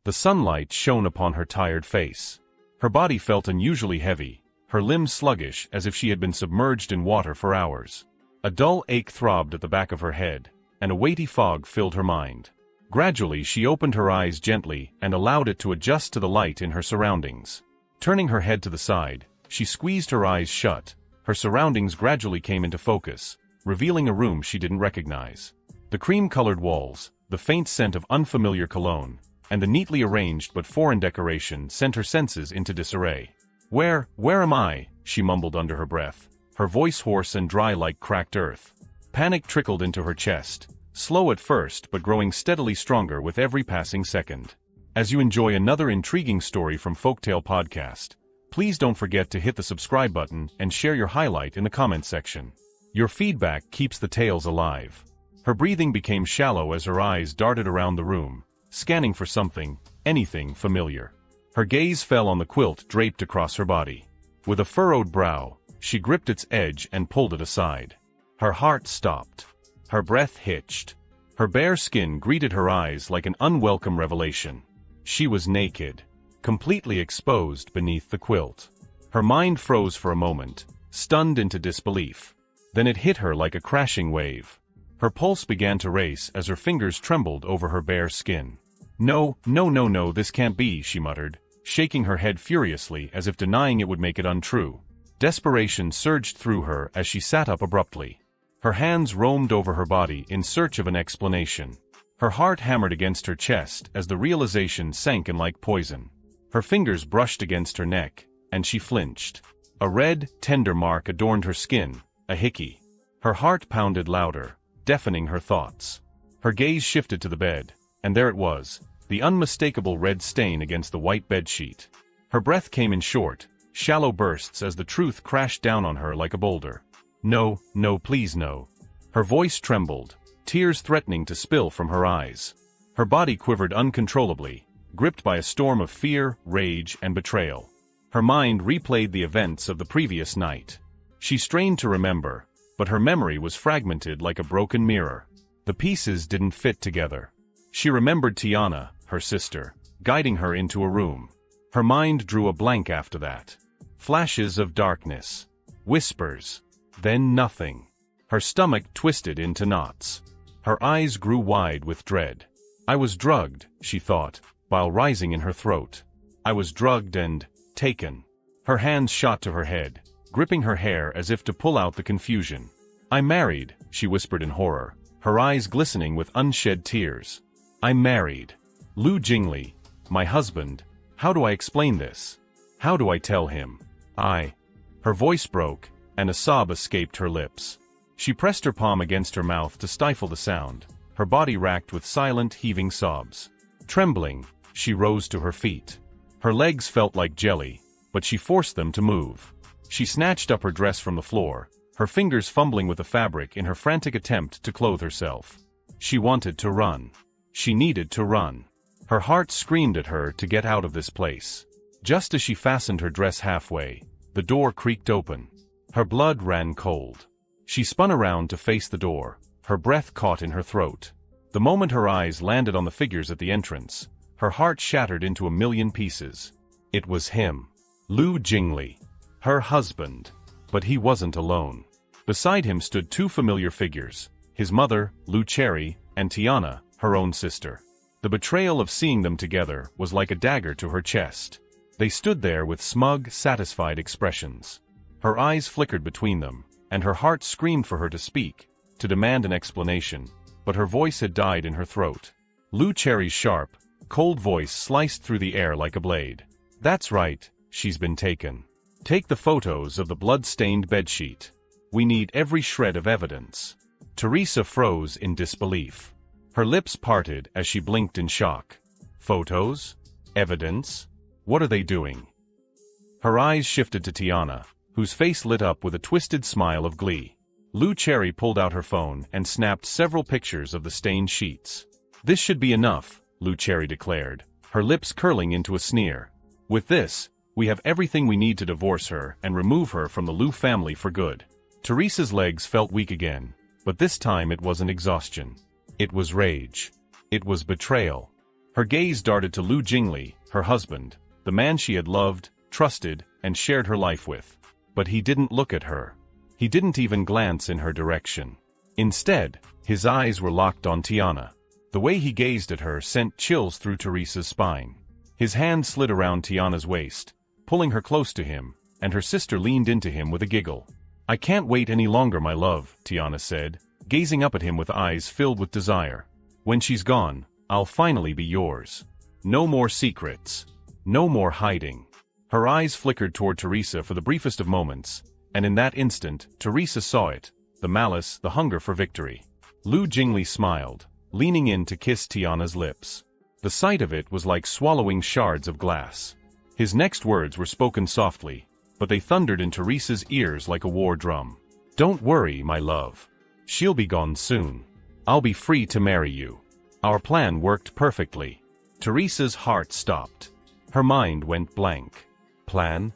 The sunlight shone upon her tired face. Her body felt unusually heavy, her limbs sluggish as if she had been submerged in water for hours. A dull ache throbbed at the back of her head, and a weighty fog filled her mind. Gradually she opened her eyes gently and allowed it to adjust to the light in her surroundings. Turning her head to the side, she squeezed her eyes shut. Her surroundings gradually came into focus, revealing a room she didn't recognize. The cream-colored walls, the faint scent of unfamiliar cologne, and the neatly arranged but foreign decoration sent her senses into disarray. Where am I?" she mumbled under her breath, her voice hoarse and dry like cracked earth. Panic trickled into her chest, slow at first but growing steadily stronger with every passing second. As you enjoy another intriguing story from Folktale Podcast, please don't forget to hit the subscribe button and share your highlight in the comments section. Your feedback keeps the tales alive. Her breathing became shallow as her eyes darted around the room, scanning for something, anything familiar. Her gaze fell on the quilt draped across her body. With a furrowed brow, she gripped its edge and pulled it aside. Her heart stopped. Her breath hitched. Her bare skin greeted her eyes like an unwelcome revelation. She was naked, completely exposed beneath the quilt. Her mind froze for a moment, stunned into disbelief. Then it hit her like a crashing wave. Her pulse began to race as her fingers trembled over her bare skin. No, this can't be," she muttered, shaking her head furiously as if denying it would make it untrue. Desperation surged through her as she sat up abruptly. Her hands roamed over her body in search of an explanation. Her heart hammered against her chest as the realization sank in like poison. Her fingers brushed against her neck, and she flinched. A red, tender mark adorned her skin, a hickey. Her heart pounded louder, deafening her thoughts. Her gaze shifted to the bed, and there it was, the unmistakable red stain against the white bedsheet. Her breath came in short, shallow bursts as the truth crashed down on her like a boulder. No, please no." Her voice trembled, tears threatening to spill from her eyes. Her body quivered uncontrollably, gripped by a storm of fear, rage, and betrayal. Her mind replayed the events of the previous night. She strained to remember, but her memory was fragmented like a broken mirror. The pieces didn't fit together. She remembered Tiana, her sister, guiding her into a room. Her mind drew a blank after that. Flashes of darkness. Whispers. Then nothing. Her stomach twisted into knots. Her eyes grew wide with dread. I was drugged, she thought, while rising in her throat. I was drugged and taken. Her hands shot to her head, gripping her hair as if to pull out the confusion. I'm married, she whispered in horror, her eyes glistening with unshed tears. I'm married. Lu Jingli, my husband. How do I explain this? How do I tell him? Her voice broke, and a sob escaped her lips. She pressed her palm against her mouth to stifle the sound, her body racked with silent, heaving sobs. Trembling, she rose to her feet. Her legs felt like jelly, but she forced them to move. She snatched up her dress from the floor, her fingers fumbling with the fabric in her frantic attempt to clothe herself. She wanted to run. She needed to run. Her heart screamed at her to get out of this place. Just as she fastened her dress halfway, the door creaked open. Her blood ran cold. She spun around to face the door, her breath caught in her throat. The moment her eyes landed on the figures at the entrance, her heart shattered into a million pieces. It was him. Lu Jingli. Her husband. But he wasn't alone. Beside him stood two familiar figures, his mother, Lu Cherry, and Tiana, her own sister. The betrayal of seeing them together was like a dagger to her chest. They stood there with smug, satisfied expressions. Her eyes flickered between them, and her heart screamed for her to speak, to demand an explanation, but her voice had died in her throat. Lu Cherry's sharp, cold voice sliced through the air like a blade. That's right, she's been taken. Take the photos of the blood-stained bedsheet. We need every shred of evidence. Teresa froze in disbelief. Her lips parted as she blinked in shock. Photos? Evidence? What are they doing? Her eyes shifted to Tiana, whose face lit up with a twisted smile of glee. Lu Cherry pulled out her phone and snapped several pictures of the stained sheets. This should be enough, Lu Cherry declared, her lips curling into a sneer. With this, we have everything we need to divorce her and remove her from the Lu family for good. Teresa's legs felt weak again, but this time it wasn't exhaustion. It was rage. It was betrayal. Her gaze darted to Lu Jingli, her husband, the man she had loved, trusted, and shared her life with. But he didn't look at her. He didn't even glance in her direction. Instead, his eyes were locked on Tiana. The way he gazed at her sent chills through Teresa's spine. His hand slid around Tiana's waist, pulling her close to him, and her sister leaned into him with a giggle. "I can't wait any longer, my love," Tiana said, gazing up at him with eyes filled with desire. "When she's gone, I'll finally be yours. No more secrets. No more hiding." Her eyes flickered toward Teresa for the briefest of moments, and in that instant, Teresa saw it, the malice, the hunger for victory. Lu Jingli smiled, leaning in to kiss Tiana's lips. The sight of it was like swallowing shards of glass. His next words were spoken softly, but they thundered in Teresa's ears like a war drum. "Don't worry, my love. She'll be gone soon. I'll be free to marry you." Our plan worked perfectly. Teresa's heart stopped. Her mind went blank. Plan?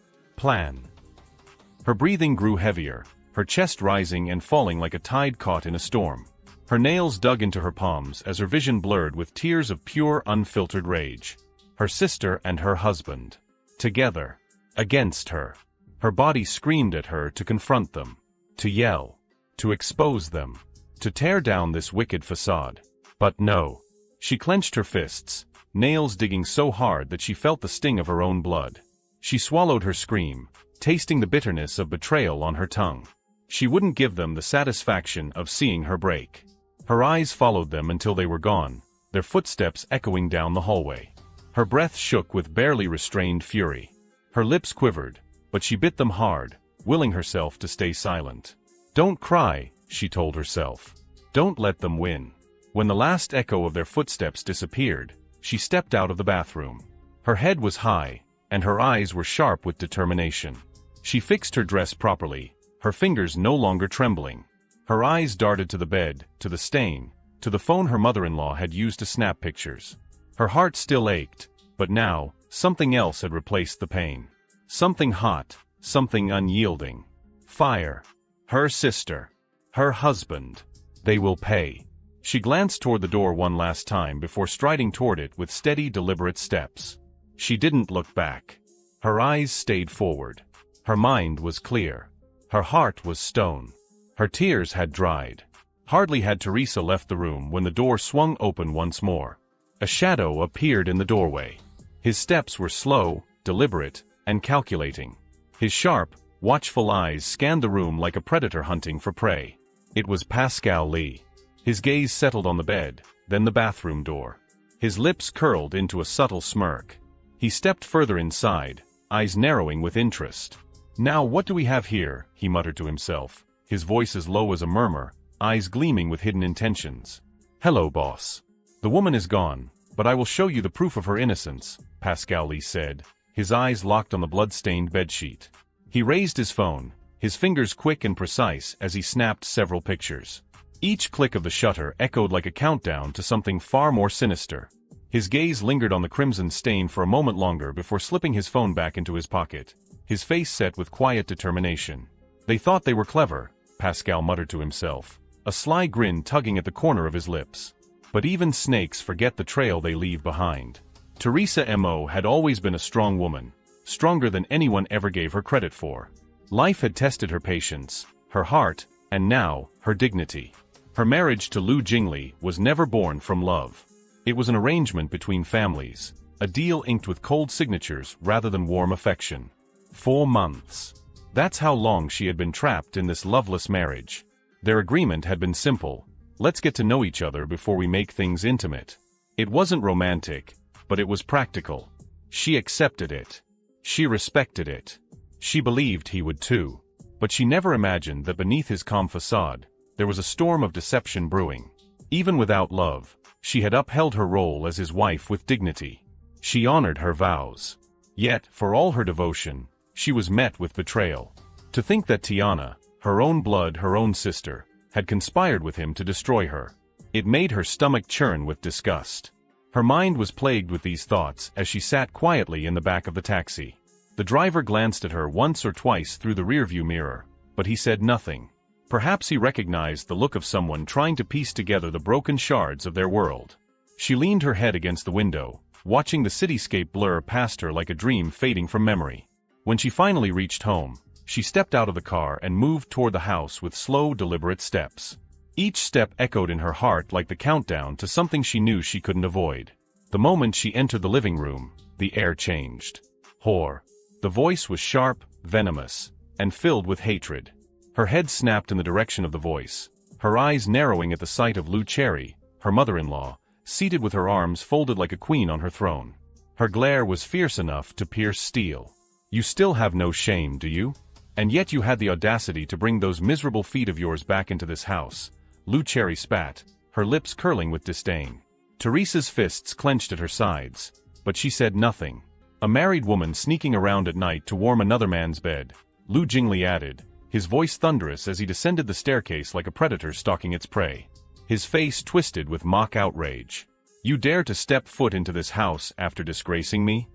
Her breathing grew heavier, her chest rising and falling like a tide caught in a storm. Her nails dug into her palms as her vision blurred with tears of pure, unfiltered rage. Her sister and her husband. Together. Against her. Her body screamed at her to confront them. To yell. To expose them. To tear down this wicked facade. But no. She clenched her fists, nails digging so hard that she felt the sting of her own blood. She swallowed her scream, tasting the bitterness of betrayal on her tongue. She wouldn't give them the satisfaction of seeing her break. Her eyes followed them until they were gone, their footsteps echoing down the hallway. Her breath shook with barely restrained fury. Her lips quivered, but she bit them hard, willing herself to stay silent. "Don't cry," she told herself. "Don't let them win." When the last echo of their footsteps disappeared, she stepped out of the bathroom. Her head was high, and her eyes were sharp with determination. She fixed her dress properly, her fingers no longer trembling. Her eyes darted to the bed, to the stain, to the phone her mother-in-law had used to snap pictures. Her heart still ached, but now, something else had replaced the pain. Something hot, something unyielding. Fire. Her sister. Her husband. They will pay. She glanced toward the door one last time before striding toward it with steady, deliberate steps. She didn't look back. Her eyes stayed forward. Her mind was clear. Her heart was stone. Her tears had dried. Hardly had Teresa left the room when the door swung open once more. A shadow appeared in the doorway. His steps were slow, deliberate, and calculating. His sharp, watchful eyes scanned the room like a predator hunting for prey. It was Pascal Lee. His gaze settled on the bed, then the bathroom door. His lips curled into a subtle smirk. He stepped further inside, eyes narrowing with interest. "Now what do we have here?" he muttered to himself, his voice as low as a murmur, eyes gleaming with hidden intentions. "Hello, boss. The woman is gone, but I will show you the proof of her innocence," Pascal Lee said, his eyes locked on the blood-stained bedsheet. He raised his phone, his fingers quick and precise as he snapped several pictures. Each click of the shutter echoed like a countdown to something far more sinister. His gaze lingered on the crimson stain for a moment longer before slipping his phone back into his pocket, his face set with quiet determination. "They thought they were clever," Pascal muttered to himself, a sly grin tugging at the corner of his lips. "But even snakes forget the trail they leave behind." Teresa Mo had always been a strong woman, stronger than anyone ever gave her credit for. Life had tested her patience, her heart, and now, her dignity. Her marriage to Lu Jingli was never born from love. It was an arrangement between families, a deal inked with cold signatures rather than warm affection. 4 months. That's how long she had been trapped in this loveless marriage. Their agreement had been simple: let's get to know each other before we make things intimate. It wasn't romantic, but it was practical. She accepted it. She respected it. She believed he would too. But she never imagined that beneath his calm facade, there was a storm of deception brewing. Even without love, she had upheld her role as his wife with dignity. She honored her vows. Yet, for all her devotion, she was met with betrayal. To think that Tiana, her own blood, her own sister, had conspired with him to destroy her. It made her stomach churn with disgust. Her mind was plagued with these thoughts as she sat quietly in the back of the taxi. The driver glanced at her once or twice through the rearview mirror, but he said nothing. Perhaps he recognized the look of someone trying to piece together the broken shards of their world. She leaned her head against the window, watching the cityscape blur past her like a dream fading from memory. When she finally reached home, she stepped out of the car and moved toward the house with slow, deliberate steps. Each step echoed in her heart like the countdown to something she knew she couldn't avoid. The moment she entered the living room, the air changed. Whore. The voice was sharp, venomous, and filled with hatred. Her head snapped in the direction of the voice, her eyes narrowing at the sight of Lou Cherry, her mother-in-law, seated with her arms folded like a queen on her throne. Her glare was fierce enough to pierce steel. You still have no shame, do you? And yet you had the audacity to bring those miserable feet of yours back into this house. Lou Cherry spat, her lips curling with disdain. Teresa's fists clenched at her sides, but she said nothing. A married woman sneaking around at night to warm another man's bed, Lou Jingli added, his voice thunderous as he descended the staircase like a predator stalking its prey. His face twisted with mock outrage. You dare to step foot into this house after disgracing me?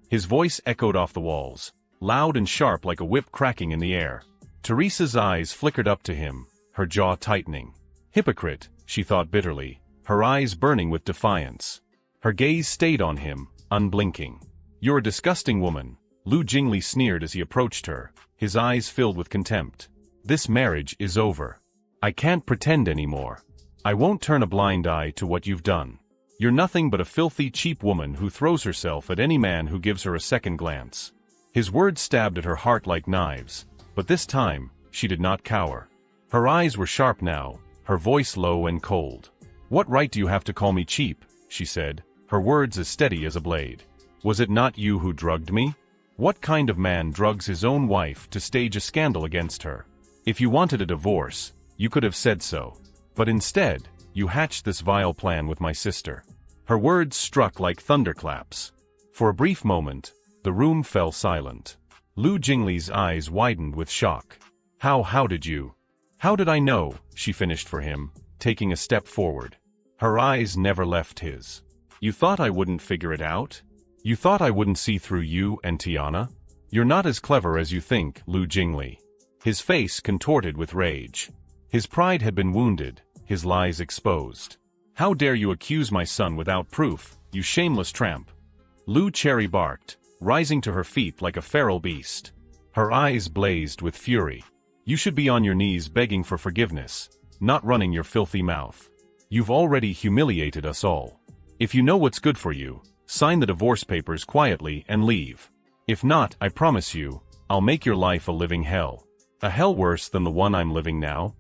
His voice echoed off the walls, loud and sharp like a whip cracking in the air. Teresa's eyes flickered up to him, her jaw tightening. Hypocrite, she thought bitterly, her eyes burning with defiance. Her gaze stayed on him, unblinking. You're a disgusting woman, Lou Jingli sneered as he approached her, his eyes filled with contempt. This marriage is over. I can't pretend anymore. I won't turn a blind eye to what you've done. You're nothing but a filthy, cheap woman who throws herself at any man who gives her a second glance. His words stabbed at her heart like knives, but this time, she did not cower. Her eyes were sharp now, her voice low and cold. What right do you have to call me cheap? She said, her words as steady as a blade. Was it not you who drugged me? What kind of man drugs his own wife to stage a scandal against her? If you wanted a divorce, you could have said so. But instead, you hatched this vile plan with my sister. Her words struck like thunderclaps. For a brief moment, the room fell silent. Lou Jingli's eyes widened with shock. How did you? How did I know? She finished for him, taking a step forward. Her eyes never left his. You thought I wouldn't figure it out? You thought I wouldn't see through you and Tiana? You're not as clever as you think, Lou Jingli. His face contorted with rage. His pride had been wounded, his lies exposed. How dare you accuse my son without proof, you shameless tramp? Lou Cherry barked, rising to her feet like a feral beast. Her eyes blazed with fury. You should be on your knees begging for forgiveness, not running your filthy mouth. You've already humiliated us all. If you know what's good for you, sign the divorce papers quietly and leave. If not, I promise you, I'll make your life a living hell. A hell worse than the one I'm living now.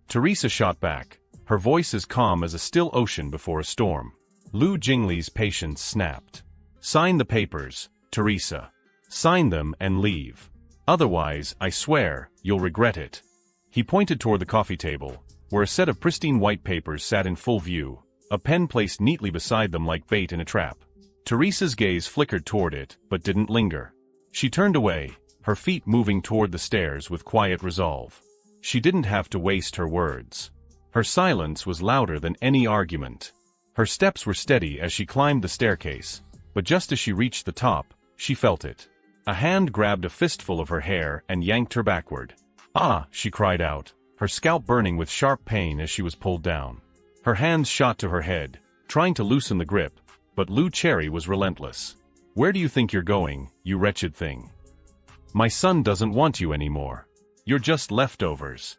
Teresa shot back, her voice as calm as a still ocean before a storm. Lou Jingli's patience snapped. Sign the papers, Teresa. Sign them and leave. Otherwise, I swear, you'll regret it. He pointed toward the coffee table, where a set of pristine white papers sat in full view, a pen placed neatly beside them like bait in a trap. Teresa's gaze flickered toward it, but didn't linger. She turned away, her feet moving toward the stairs with quiet resolve. She didn't have to waste her words. Her silence was louder than any argument. Her steps were steady as she climbed the staircase, but just as she reached the top, she felt it. A hand grabbed a fistful of her hair and yanked her backward. Ah, she cried out, her scalp burning with sharp pain as she was pulled down. Her hands shot to her head, trying to loosen the grip, but Lou Cherry was relentless. Where do you think you're going, you wretched thing? My son doesn't want you anymore. You're just leftovers.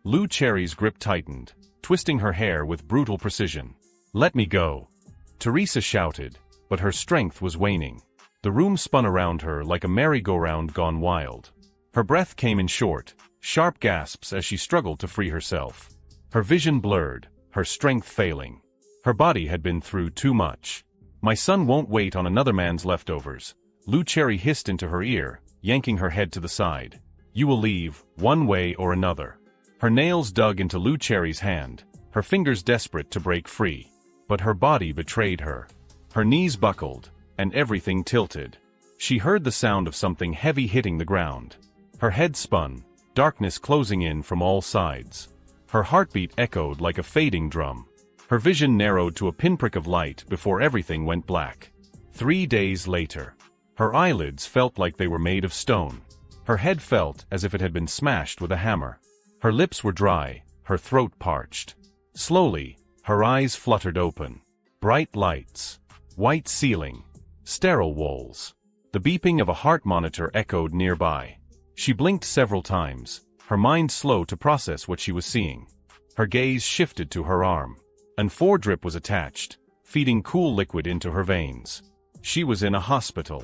Lou Cherry's grip tightened, twisting her hair with brutal precision. Let me go. Teresa shouted, but her strength was waning. The room spun around her like a merry-go-round gone wild. Her breath came in short, sharp gasps as she struggled to free herself. Her vision blurred, her strength failing. Her body had been through too much. My son won't wait on another man's leftovers. Lou Cherry hissed into her ear, yanking her head to the side. You will leave, one way or another. Her nails dug into Lou Cherry's hand, her fingers desperate to break free. But her body betrayed her. Her knees buckled, and everything tilted. She heard the sound of something heavy hitting the ground. Her head spun, darkness closing in from all sides. Her heartbeat echoed like a fading drum. Her vision narrowed to a pinprick of light before everything went black. 3 days later. Her eyelids felt like they were made of stone. Her head felt as if it had been smashed with a hammer. Her lips were dry, her throat parched. Slowly, her eyes fluttered open. Bright lights. White ceiling. Sterile walls. The beeping of a heart monitor echoed nearby. She blinked several times, her mind slow to process what she was seeing. Her gaze shifted to her arm. An IV drip was attached, feeding cool liquid into her veins. She was in a hospital.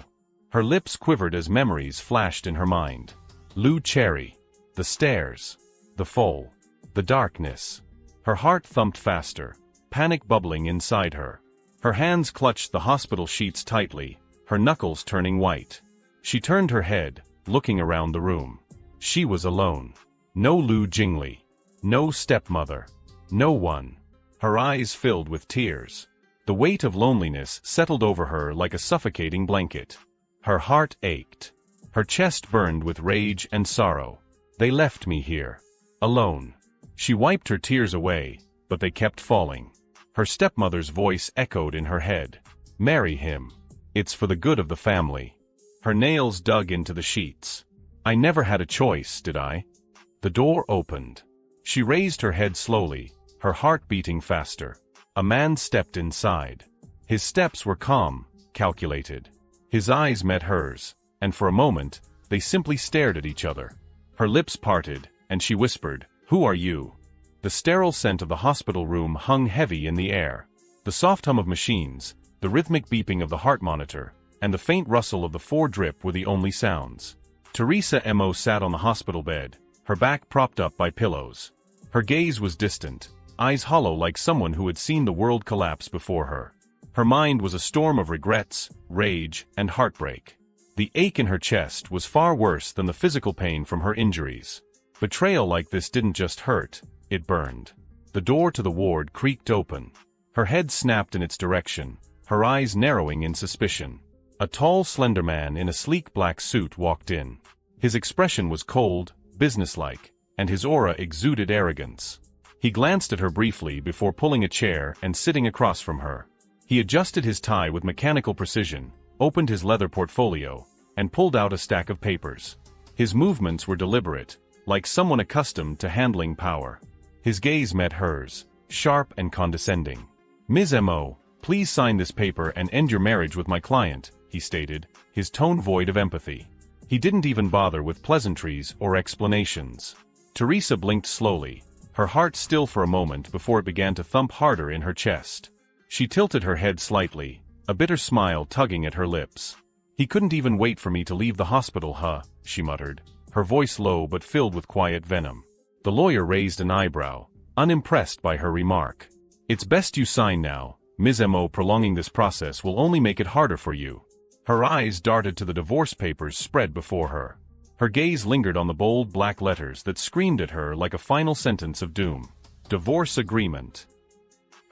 Her lips quivered as memories flashed in her mind. Lou Cherry. The stairs. The fall. The darkness. Her heart thumped faster, panic bubbling inside her. Her hands clutched the hospital sheets tightly, her knuckles turning white. She turned her head, looking around the room. She was alone. No Lou Jingley. No stepmother. No one. Her eyes filled with tears. The weight of loneliness settled over her like a suffocating blanket. Her heart ached. Her chest burned with rage and sorrow. They left me here. Alone. She wiped her tears away, but they kept falling. Her stepmother's voice echoed in her head. Marry him. It's for the good of the family. Her nails dug into the sheets. I never had a choice, did I? The door opened. She raised her head slowly, her heart beating faster. A man stepped inside. His steps were calm, calculated. His eyes met hers, and for a moment, they simply stared at each other. Her lips parted, and she whispered, "Who are you?" The sterile scent of the hospital room hung heavy in the air. The soft hum of machines, the rhythmic beeping of the heart monitor, and the faint rustle of the IV drip were the only sounds. Teresa Mo sat on the hospital bed, her back propped up by pillows. Her gaze was distant, eyes hollow like someone who had seen the world collapse before her. Her mind was a storm of regrets, rage, and heartbreak. The ache in her chest was far worse than the physical pain from her injuries. Betrayal like this didn't just hurt, it burned. The door to the ward creaked open. Her head snapped in its direction, her eyes narrowing in suspicion. A tall, slender man in a sleek black suit walked in. His expression was cold, businesslike, and his aura exuded arrogance. He glanced at her briefly before pulling a chair and sitting across from her. He adjusted his tie with mechanical precision, opened his leather portfolio, and pulled out a stack of papers. His movements were deliberate, like someone accustomed to handling power. His gaze met hers, sharp and condescending. "Ms. Mo, please sign this paper and end your marriage with my client," he stated, his tone void of empathy. He didn't even bother with pleasantries or explanations. Teresa blinked slowly, her heart still for a moment before it began to thump harder in her chest. She tilted her head slightly, a bitter smile tugging at her lips. "He couldn't even wait for me to leave the hospital, huh?" she muttered, her voice low but filled with quiet venom. The lawyer raised an eyebrow, unimpressed by her remark. "It's best you sign now, Ms. Mo. Prolonging this process will only make it harder for you." Her eyes darted to the divorce papers spread before her. Her gaze lingered on the bold black letters that screamed at her like a final sentence of doom. Divorce agreement.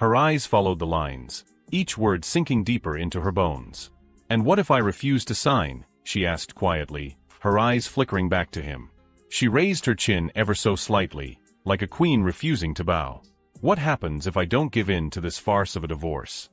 Her eyes followed the lines, each word sinking deeper into her bones. "And what if I refuse to sign?" she asked quietly, her eyes flickering back to him. She raised her chin ever so slightly, like a queen refusing to bow. "What happens if I don't give in to this farce of a divorce?"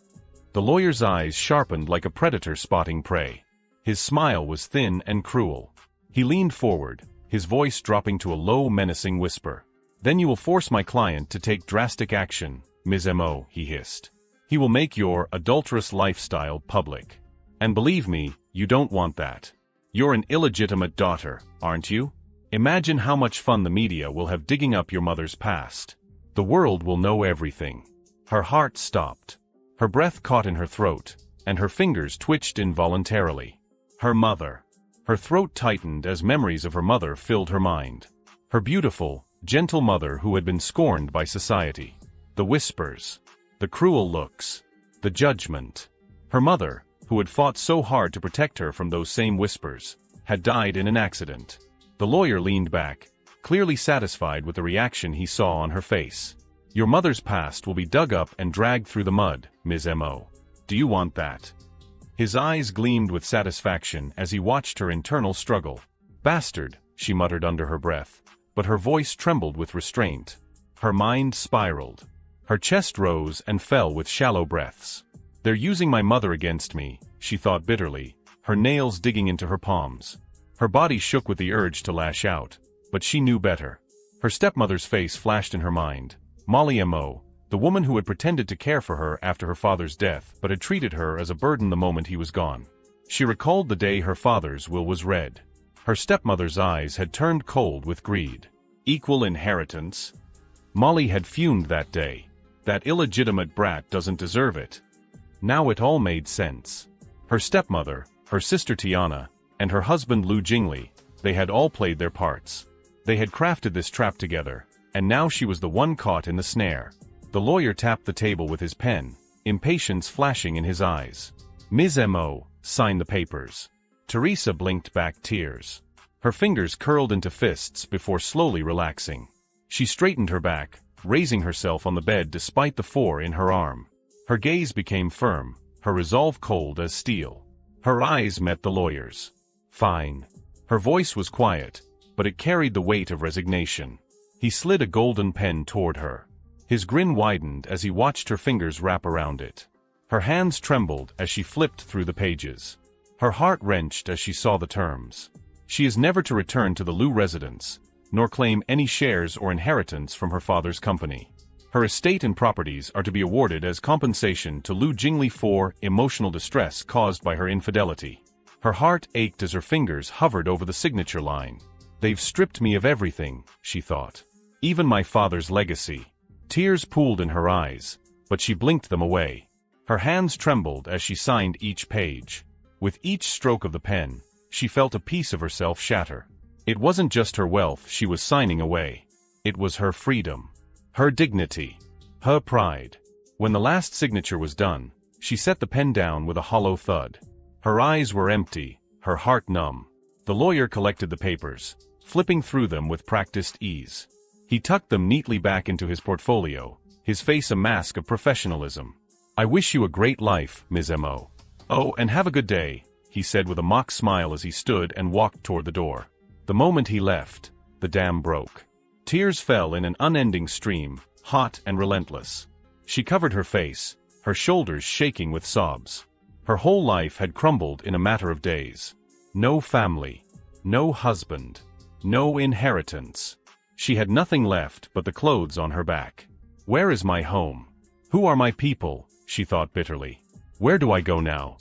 The lawyer's eyes sharpened like a predator spotting prey. His smile was thin and cruel. He leaned forward, his voice dropping to a low, menacing whisper. "Then you will force my client to take drastic action, Ms. Mo," he hissed. "He will make your adulterous lifestyle public. And believe me, you don't want that. You're an illegitimate daughter, aren't you? Imagine how much fun the media will have digging up your mother's past. The world will know everything." Her heart stopped. Her breath caught in her throat, and her fingers twitched involuntarily. Her mother. Her throat tightened as memories of her mother filled her mind. Her beautiful, gentle mother who had been scorned by society. The whispers. The cruel looks. The judgment. Her mother, who had fought so hard to protect her from those same whispers, had died in an accident. The lawyer leaned back, clearly satisfied with the reaction he saw on her face. "Your mother's past will be dug up and dragged through the mud, Ms. Mo. Do you want that?" His eyes gleamed with satisfaction as he watched her internal struggle. "Bastard," she muttered under her breath, but her voice trembled with restraint. Her mind spiraled. Her chest rose and fell with shallow breaths. "They're using my mother against me," she thought bitterly, her nails digging into her palms. Her body shook with the urge to lash out, but she knew better. Her stepmother's face flashed in her mind. Molly Mo, The woman who had pretended to care for her after her father's death but had treated her as a burden the moment he was gone. She recalled the day her father's will was read. Her stepmother's eyes had turned cold with greed. Equal inheritance? Molly had fumed that day. That illegitimate brat doesn't deserve it. Now it all made sense. Her stepmother, her sister Tiana, and her husband Lu Jingli, they had all played their parts. They had crafted this trap together, and now she was the one caught in the snare. The lawyer tapped the table with his pen, impatience flashing in his eyes. Ms. Mo, sign the papers. Teresa blinked back tears. Her fingers curled into fists before slowly relaxing. She straightened her back, raising herself on the bed despite the 4 in her arm. Her gaze became firm, her resolve cold as steel. Her eyes met the lawyer's. Fine. Her voice was quiet, but it carried the weight of resignation. He slid a golden pen toward her. His grin widened as he watched her fingers wrap around it. Her hands trembled as she flipped through the pages. Her heart wrenched as she saw the terms. She is never to return to the Lu residence, nor claim any shares or inheritance from her father's company. Her estate and properties are to be awarded as compensation to Lu Jingli for emotional distress caused by her infidelity. Her heart ached as her fingers hovered over the signature line. They've stripped me of everything, she thought. Even my father's legacy. Tears pooled in her eyes, but she blinked them away. Her hands trembled as she signed each page. With each stroke of the pen, she felt a piece of herself shatter. It wasn't just her wealth she was signing away. It was her freedom, her dignity, her pride. When the last signature was done, she set the pen down with a hollow thud. Her eyes were empty, her heart numb. The lawyer collected the papers, flipping through them with practiced ease. He tucked them neatly back into his portfolio, his face a mask of professionalism. I wish you a great life, Ms. Mo. Oh, and have a good day, he said with a mock smile as he stood and walked toward the door. The moment he left, the dam broke. Tears fell in an unending stream, hot and relentless. She covered her face, her shoulders shaking with sobs. Her whole life had crumbled in a matter of days. No family, no husband, no inheritance. She had nothing left but the clothes on her back. Where is my home? Who are my people? She thought bitterly. Where do I go now?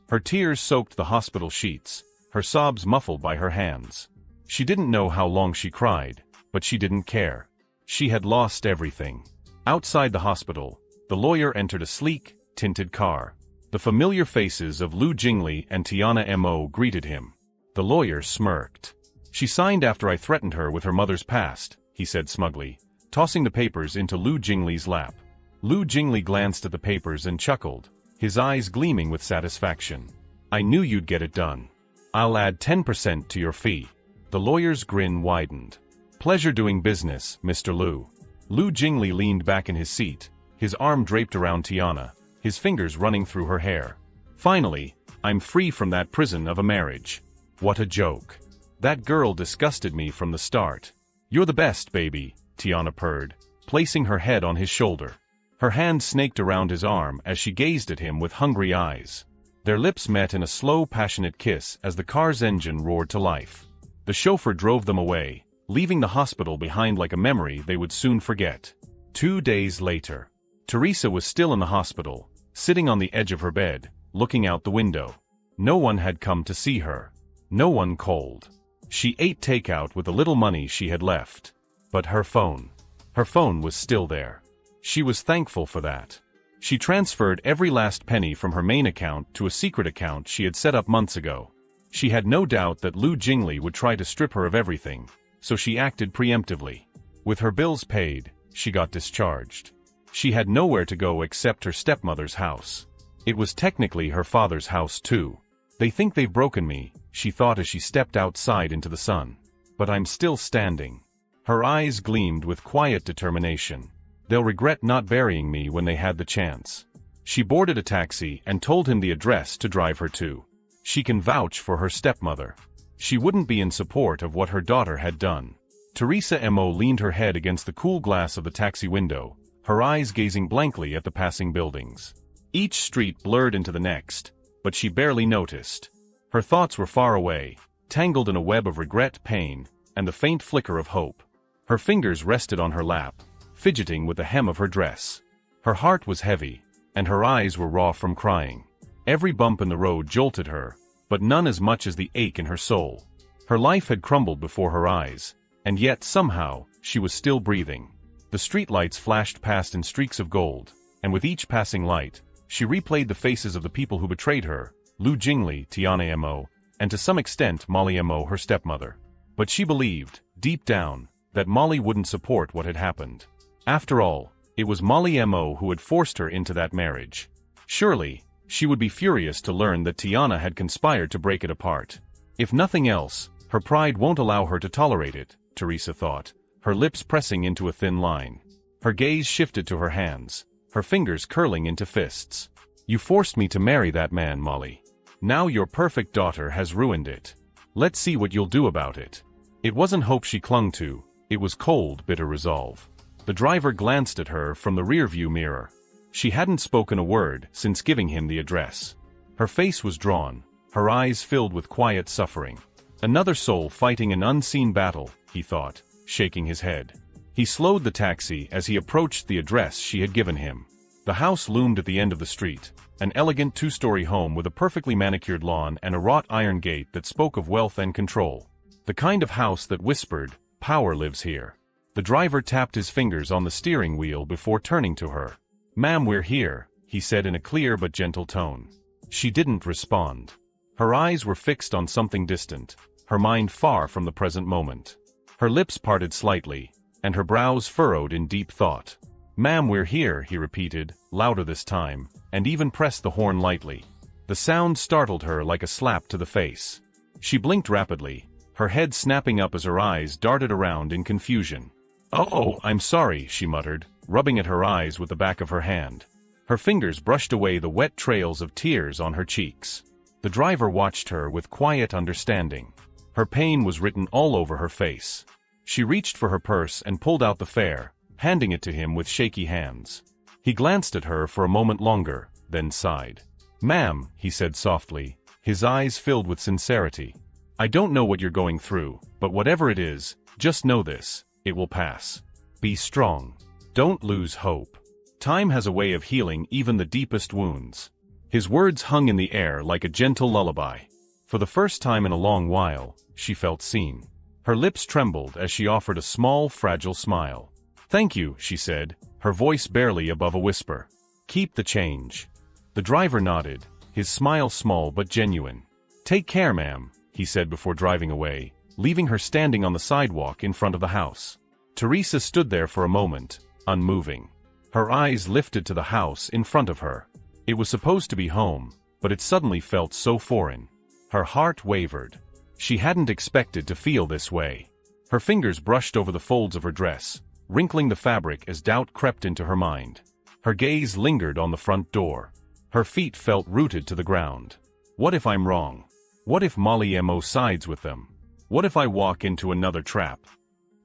Her tears soaked the hospital sheets, her sobs muffled by her hands. She didn't know how long she cried, but she didn't care. She had lost everything. Outside the hospital, the lawyer entered a sleek, tinted car. The familiar faces of Lu Jingli and Tiana Mo greeted him. The lawyer smirked. She signed after I threatened her with her mother's past, he said smugly, tossing the papers into Lu Jingli's lap. Lu Jingli glanced at the papers and chuckled, his eyes gleaming with satisfaction. I knew you'd get it done. I'll add 10% to your fee. The lawyer's grin widened. Pleasure doing business, Mr. Lu. Lu Jingli leaned back in his seat, his arm draped around Tiana, his fingers running through her hair. Finally, I'm free from that prison of a marriage. What a joke. That girl disgusted me from the start. You're the best, baby, Tiana purred, placing her head on his shoulder. Her hand snaked around his arm as she gazed at him with hungry eyes. Their lips met in a slow, passionate kiss as the car's engine roared to life. The chauffeur drove them away, leaving the hospital behind like a memory they would soon forget. 2 days later, Teresa was still in the hospital, sitting on the edge of her bed, looking out the window. No one had come to see her. No one called. She ate takeout with the little money she had left. But her phone was still there. She was thankful for that. She transferred every last penny from her main account to a secret account she had set up months ago. She had no doubt that Lu Jingli would try to strip her of everything, so she acted preemptively. With her bills paid, she got discharged. She had nowhere to go except her stepmother's house. It was technically her father's house too. They think they've broken me, she thought as she stepped outside into the sun. But I'm still standing. Her eyes gleamed with quiet determination. They'll regret not burying me when they had the chance. She boarded a taxi and told him the address to drive her to. She can vouch for her stepmother. She wouldn't be in support of what her daughter had done. Teresa Mo leaned her head against the cool glass of the taxi window, her eyes gazing blankly at the passing buildings. Each street blurred into the next, but she barely noticed. Her thoughts were far away, tangled in a web of regret, pain, and the faint flicker of hope. Her fingers rested on her lap, fidgeting with the hem of her dress. Her heart was heavy, and her eyes were raw from crying. Every bump in the road jolted her, but none as much as the ache in her soul. Her life had crumbled before her eyes, and yet somehow, she was still breathing. The streetlights flashed past in streaks of gold, and with each passing light, she replayed the faces of the people who betrayed her, Lu Jingli, Tiana Mo, and to some extent Molly Mo, her stepmother. But she believed, deep down, that Molly wouldn't support what had happened. After all, it was Molly Mo who had forced her into that marriage. Surely, she would be furious to learn that Tiana had conspired to break it apart. If nothing else, her pride won't allow her to tolerate it, Teresa thought, her lips pressing into a thin line. Her gaze shifted to her hands, her fingers curling into fists. You forced me to marry that man, Molly. Now your perfect daughter has ruined it. Let's see what you'll do about it. It wasn't hope she clung to, it was cold, bitter resolve. The driver glanced at her from the rearview mirror. She hadn't spoken a word since giving him the address. Her face was drawn, her eyes filled with quiet suffering. Another soul fighting an unseen battle, he thought, shaking his head. He slowed the taxi as he approached the address she had given him. The house loomed at the end of the street, an elegant two-story home with a perfectly manicured lawn and a wrought iron gate that spoke of wealth and control. The kind of house that whispered, "Power lives here." The driver tapped his fingers on the steering wheel before turning to her. "Ma'am, we're here," he said in a clear but gentle tone. She didn't respond. Her eyes were fixed on something distant, her mind far from the present moment. Her lips parted slightly, and her brows furrowed in deep thought. "Ma'am, we're here," he repeated, louder this time, and even pressed the horn lightly. The sound startled her like a slap to the face. She blinked rapidly, her head snapping up as her eyes darted around in confusion. "Oh, I'm sorry," she muttered, rubbing at her eyes with the back of her hand. Her fingers brushed away the wet trails of tears on her cheeks. The driver watched her with quiet understanding. Her pain was written all over her face. She reached for her purse and pulled out the fare, handing it to him with shaky hands. He glanced at her for a moment longer, then sighed. "Ma'am," he said softly, his eyes filled with sincerity. "I don't know what you're going through, but whatever it is, just know this, it will pass. Be strong. Don't lose hope. Time has a way of healing even the deepest wounds." His words hung in the air like a gentle lullaby. For the first time in a long while, she felt seen. Her lips trembled as she offered a small, fragile smile. "Thank you," she said, her voice barely above a whisper. "Keep the change." The driver nodded, his smile small but genuine. "Take care, ma'am," he said before driving away, leaving her standing on the sidewalk in front of the house. Teresa stood there for a moment, unmoving. Her eyes lifted to the house in front of her. It was supposed to be home, but it suddenly felt so foreign. Her heart wavered. She hadn't expected to feel this way. Her fingers brushed over the folds of her dress, wrinkling the fabric as doubt crept into her mind. Her gaze lingered on the front door. Her feet felt rooted to the ground. What if I'm wrong? What if Molly Mo sides with them? What if I walk into another trap?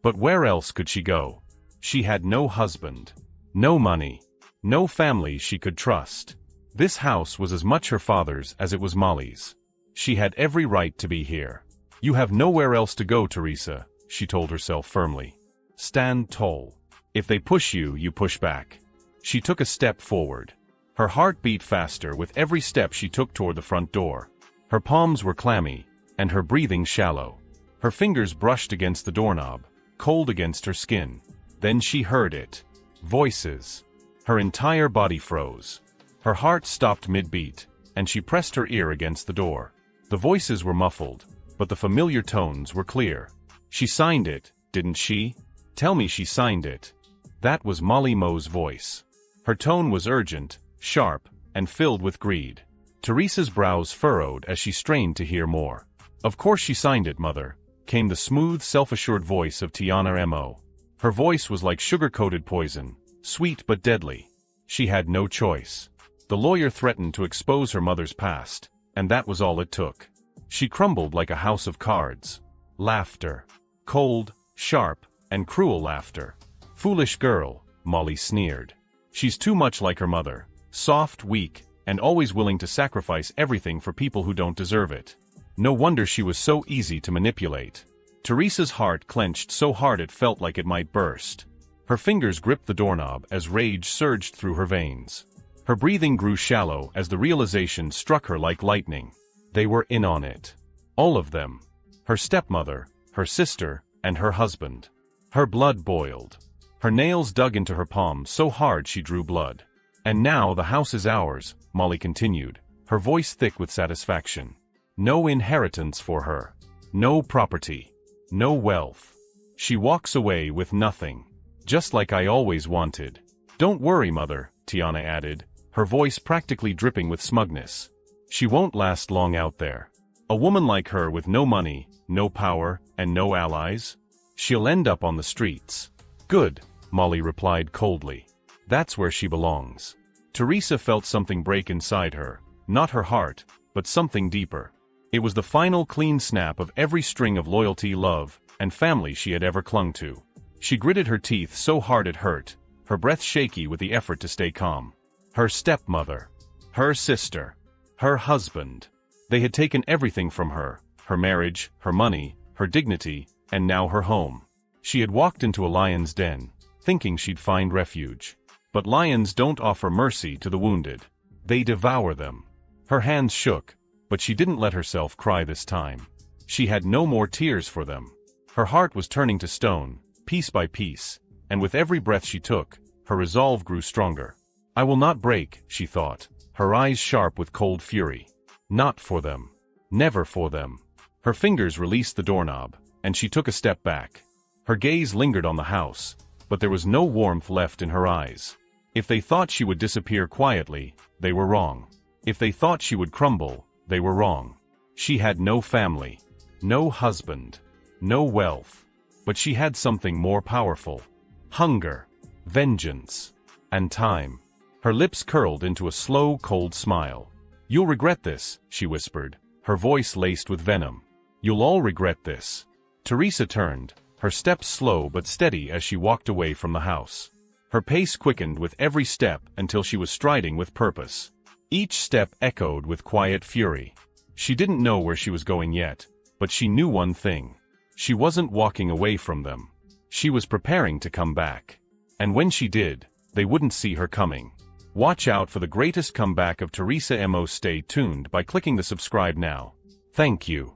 But where else could she go? She had no husband, no money, no family she could trust. This house was as much her father's as it was Molly's. She had every right to be here. "You have nowhere else to go, Teresa," she told herself firmly. "Stand tall. If they push you, you push back." She took a step forward. Her heart beat faster with every step she took toward the front door. Her palms were clammy, and her breathing shallow. Her fingers brushed against the doorknob, cold against her skin. Then she heard it. Voices. Her entire body froze. Her heart stopped mid-beat, and she pressed her ear against the door. The voices were muffled, but the familiar tones were clear. "She signed it, didn't she? Tell me she signed it." That was Molly Mo's voice. Her tone was urgent, sharp, and filled with greed. Teresa's brows furrowed as she strained to hear more. "Of course she signed it, Mother," came the smooth, self-assured voice of Tiana Mo. Her voice was like sugar-coated poison, sweet but deadly. She had no choice. The lawyer threatened to expose her mother's past, and that was all it took. She crumbled like a house of cards. Laughter. Cold, sharp, and cruel laughter. "Foolish girl," Molly sneered. "She's too much like her mother, soft, weak, and always willing to sacrifice everything for people who don't deserve it. No wonder she was so easy to manipulate." Teresa's heart clenched so hard it felt like it might burst. Her fingers gripped the doorknob as rage surged through her veins. Her breathing grew shallow as the realization struck her like lightning. They were in on it. All of them. Her stepmother, her sister, and her husband. Her blood boiled. Her nails dug into her palms so hard she drew blood. "And now the house is ours," Molly continued, her voice thick with satisfaction. "No inheritance for her. No property. No wealth. She walks away with nothing. Just like I always wanted." "Don't worry, Mother," Tiana added, her voice practically dripping with smugness. "She won't last long out there. A woman like her with no money, no power, and no allies? She'll end up on the streets." "Good," Molly replied coldly. "That's where she belongs." Teresa felt something break inside her, not her heart, but something deeper. It was the final clean snap of every string of loyalty, love, and family she had ever clung to. She gritted her teeth so hard it hurt, her breath shaky with the effort to stay calm. Her stepmother. Her sister. Her husband. They had taken everything from her, her marriage, her money, her dignity, and now her home. She had walked into a lion's den, thinking she'd find refuge. But lions don't offer mercy to the wounded. They devour them. Her hands shook, but she didn't let herself cry this time. She had no more tears for them. Her heart was turning to stone, piece by piece, and with every breath she took, her resolve grew stronger. "I will not break," she thought, her eyes sharp with cold fury. "Not for them. Never for them." Her fingers released the doorknob, and she took a step back. Her gaze lingered on the house, but there was no warmth left in her eyes. If they thought she would disappear quietly, they were wrong. If they thought she would crumble, they were wrong. She had no family, no husband, no wealth, but she had something more powerful. Hunger, vengeance, and time. Her lips curled into a slow, cold smile. "You'll regret this," she whispered, her voice laced with venom. "You'll all regret this." Teresa turned, her steps slow but steady as she walked away from the house. Her pace quickened with every step until she was striding with purpose. Each step echoed with quiet fury. She didn't know where she was going yet, but she knew one thing. She wasn't walking away from them. She was preparing to come back. And when she did, they wouldn't see her coming. Watch out for the greatest comeback of Teresa Mo. Stay tuned by clicking the subscribe now. Thank you.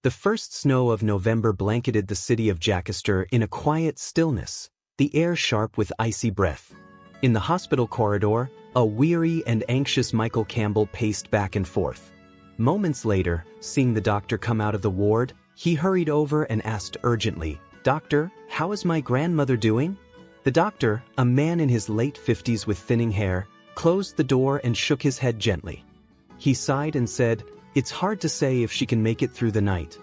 The first snow of November blanketed the city of Jackaster in a quiet stillness, the air sharp with icy breath. In the hospital corridor, a weary and anxious Michael Campbell paced back and forth. Moments later, seeing the doctor come out of the ward, he hurried over and asked urgently, "Doctor, how is my grandmother doing?" The doctor, a man in his late 50s with thinning hair, closed the door and shook his head gently. He sighed and said, "It's hard to say if she can make it through the night.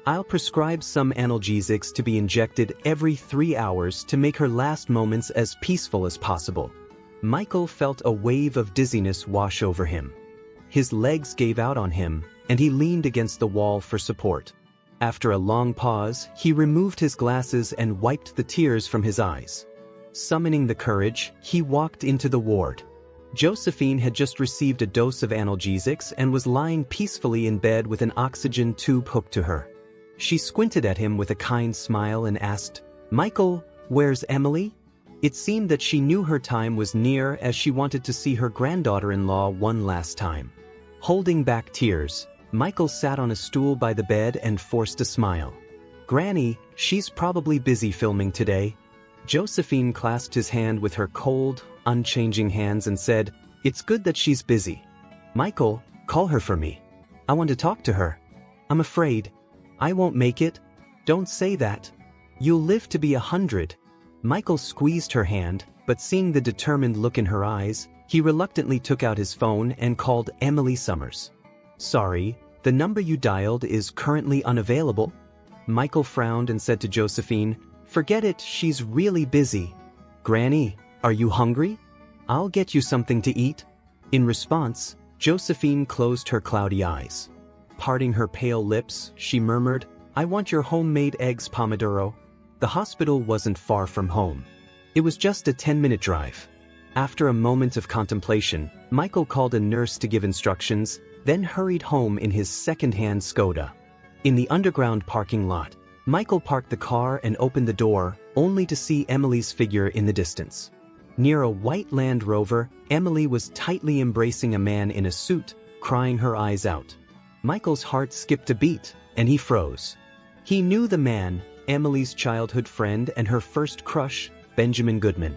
I'll prescribe some analgesics to be injected every 3 hours to make her last moments as peaceful as possible." Michael felt a wave of dizziness wash over him. His legs gave out on him, and he leaned against the wall for support. After a long pause, he removed his glasses and wiped the tears from his eyes. Summoning the courage, he walked into the ward. Josephine had just received a dose of analgesics and was lying peacefully in bed with an oxygen tube hooked to her. She squinted at him with a kind smile and asked, "Michael, where's Emily?" It seemed that she knew her time was near as she wanted to see her granddaughter-in-law one last time. Holding back tears, Michael sat on a stool by the bed and forced a smile. "Granny, she's probably busy filming today." Josephine clasped his hand with her cold, unchanging hands and said, "It's good that she's busy. Michael, call her for me. I want to talk to her. I'm afraid I won't make it." "Don't say that. You'll live to be 100. Michael squeezed her hand, but seeing the determined look in her eyes, he reluctantly took out his phone and called Emily Summers. "Sorry, the number you dialed is currently unavailable." Michael frowned and said to Josephine, "Forget it, she's really busy." "Granny, are you hungry? I'll get you something to eat." In response, Josephine closed her cloudy eyes. Parting her pale lips, she murmured, "I want your homemade eggs, Pomodoro." The hospital wasn't far from home. It was just a 10-minute drive. After a moment of contemplation, Michael called a nurse to give instructions, then hurried home in his second-hand Skoda. In the underground parking lot, Michael parked the car and opened the door, only to see Emily's figure in the distance. Near a white Land Rover, Emily was tightly embracing a man in a suit, crying her eyes out. Michael's heart skipped a beat, and he froze. He knew the man, Emily's childhood friend and her first crush, Benjamin Goodman.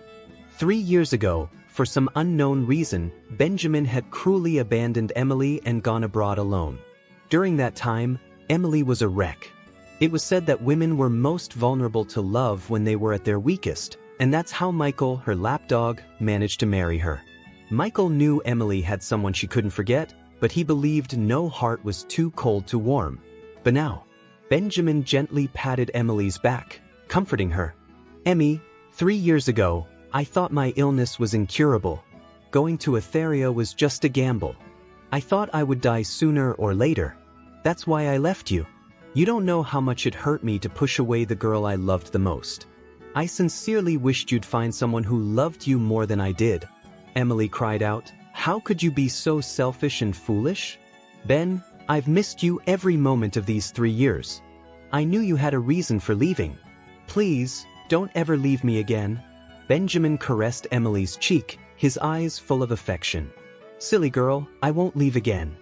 3 years ago, for some unknown reason, Benjamin had cruelly abandoned Emily and gone abroad alone. During that time, Emily was a wreck. It was said that women were most vulnerable to love when they were at their weakest, and that's how Michael, her lapdog, managed to marry her. Michael knew Emily had someone she couldn't forget, but he believed no heart was too cold to warm. But now, Benjamin gently patted Emily's back, comforting her. "Emmy, 3 years ago, I thought my illness was incurable. Going to Etheria was just a gamble. I thought I would die sooner or later. That's why I left you. You don't know how much it hurt me to push away the girl I loved the most. I sincerely wished you'd find someone who loved you more than I did." Emily cried out, "How could you be so selfish and foolish? Ben, I've missed you every moment of these 3 years. I knew you had a reason for leaving. Please, don't ever leave me again." Benjamin caressed Emily's cheek, his eyes full of affection. "Silly girl, I won't leave again.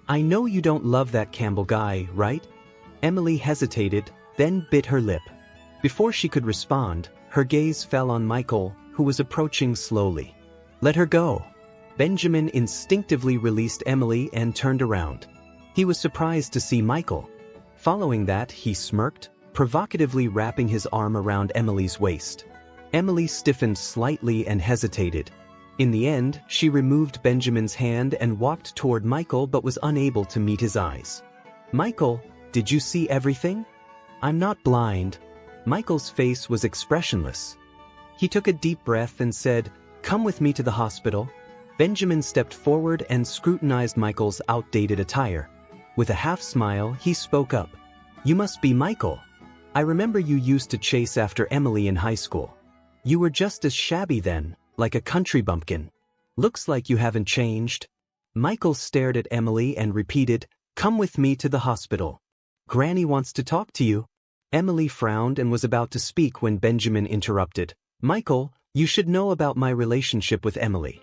I know you don't love that Campbell guy, right?" Emily hesitated, then bit her lip. Before she could respond, her gaze fell on Michael, who was approaching slowly. "Let her go." Benjamin instinctively released Emily and turned around. He was surprised to see Michael. Following that, he smirked, provocatively wrapping his arm around Emily's waist. Emily stiffened slightly and hesitated. In the end, she removed Benjamin's hand and walked toward Michael but was unable to meet his eyes. "Michael, did you see everything?" "I'm not blind." Michael's face was expressionless. He took a deep breath and said, "Come with me to the hospital." Benjamin stepped forward and scrutinized Michael's outdated attire. With a half-smile, he spoke up. "You must be Michael. I remember you used to chase after Emily in high school. You were just as shabby then, like a country bumpkin. Looks like you haven't changed." Michael stared at Emily and repeated, "Come with me to the hospital. Granny wants to talk to you." Emily frowned and was about to speak when Benjamin interrupted. "Michael, you should know about my relationship with Emily.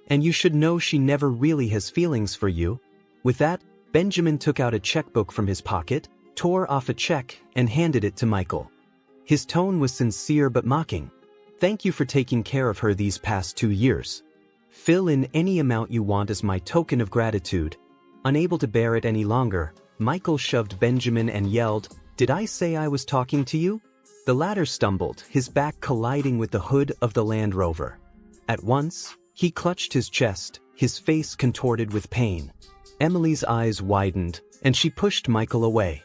And you should know she never really has feelings for you." With that, Benjamin took out a checkbook from his pocket, tore off a check, and handed it to Michael. His tone was sincere but mocking. "Thank you for taking care of her these past 2 years. Fill in any amount you want as my token of gratitude." Unable to bear it any longer, Michael shoved Benjamin and yelled, "Did I say I was talking to you?" The latter stumbled, his back colliding with the hood of the Land Rover. At once, he clutched his chest, his face contorted with pain. Emily's eyes widened, and she pushed Michael away.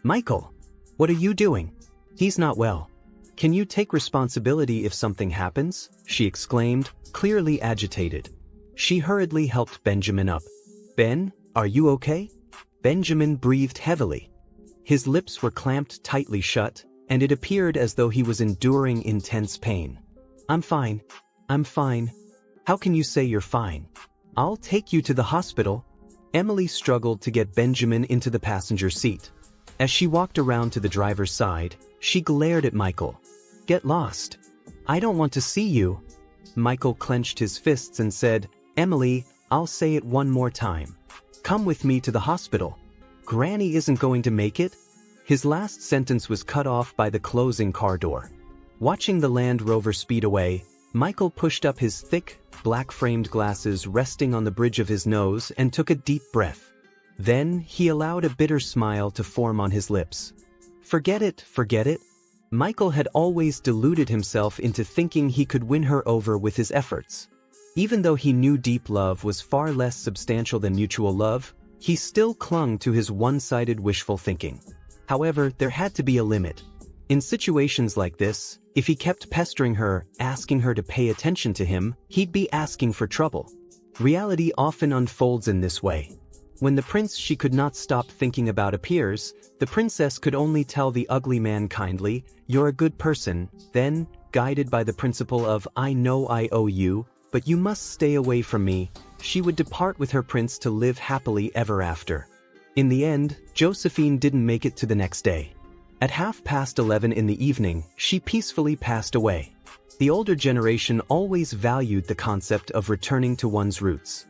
"Michael, what are you doing? He's not well. Can you take responsibility if something happens?" she exclaimed, clearly agitated. She hurriedly helped Benjamin up. "Ben, are you okay?" Benjamin breathed heavily. His lips were clamped tightly shut, and it appeared as though he was enduring intense pain. "I'm fine. I'm fine." "How can you say you're fine? I'll take you to the hospital." Emily struggled to get Benjamin into the passenger seat. As she walked around to the driver's side, she glared at Michael. "Get lost. I don't want to see you." Michael clenched his fists and said, "Emily, I'll say it one more time. Come with me to the hospital. Granny isn't going to make it." His last sentence was cut off by the closing car door. Watching the Land Rover speed away, Michael pushed up his thick, black-framed glasses resting on the bridge of his nose and took a deep breath. Then, he allowed a bitter smile to form on his lips. Forget it, forget it. Michael had always deluded himself into thinking he could win her over with his efforts. Even though he knew deep love was far less substantial than mutual love, he still clung to his one-sided wishful thinking. However, there had to be a limit. In situations like this, if he kept pestering her, asking her to pay attention to him, he'd be asking for trouble. Reality often unfolds in this way. When the prince she could not stop thinking about appears, the princess could only tell the ugly man kindly, "You're a good person," then, guided by the principle of "I know I owe you, but you must stay away from me," she would depart with her prince to live happily ever after. In the end, Josephine didn't make it to the next day. At 11:30 in the evening, she peacefully passed away. The older generation always valued the concept of returning to one's roots.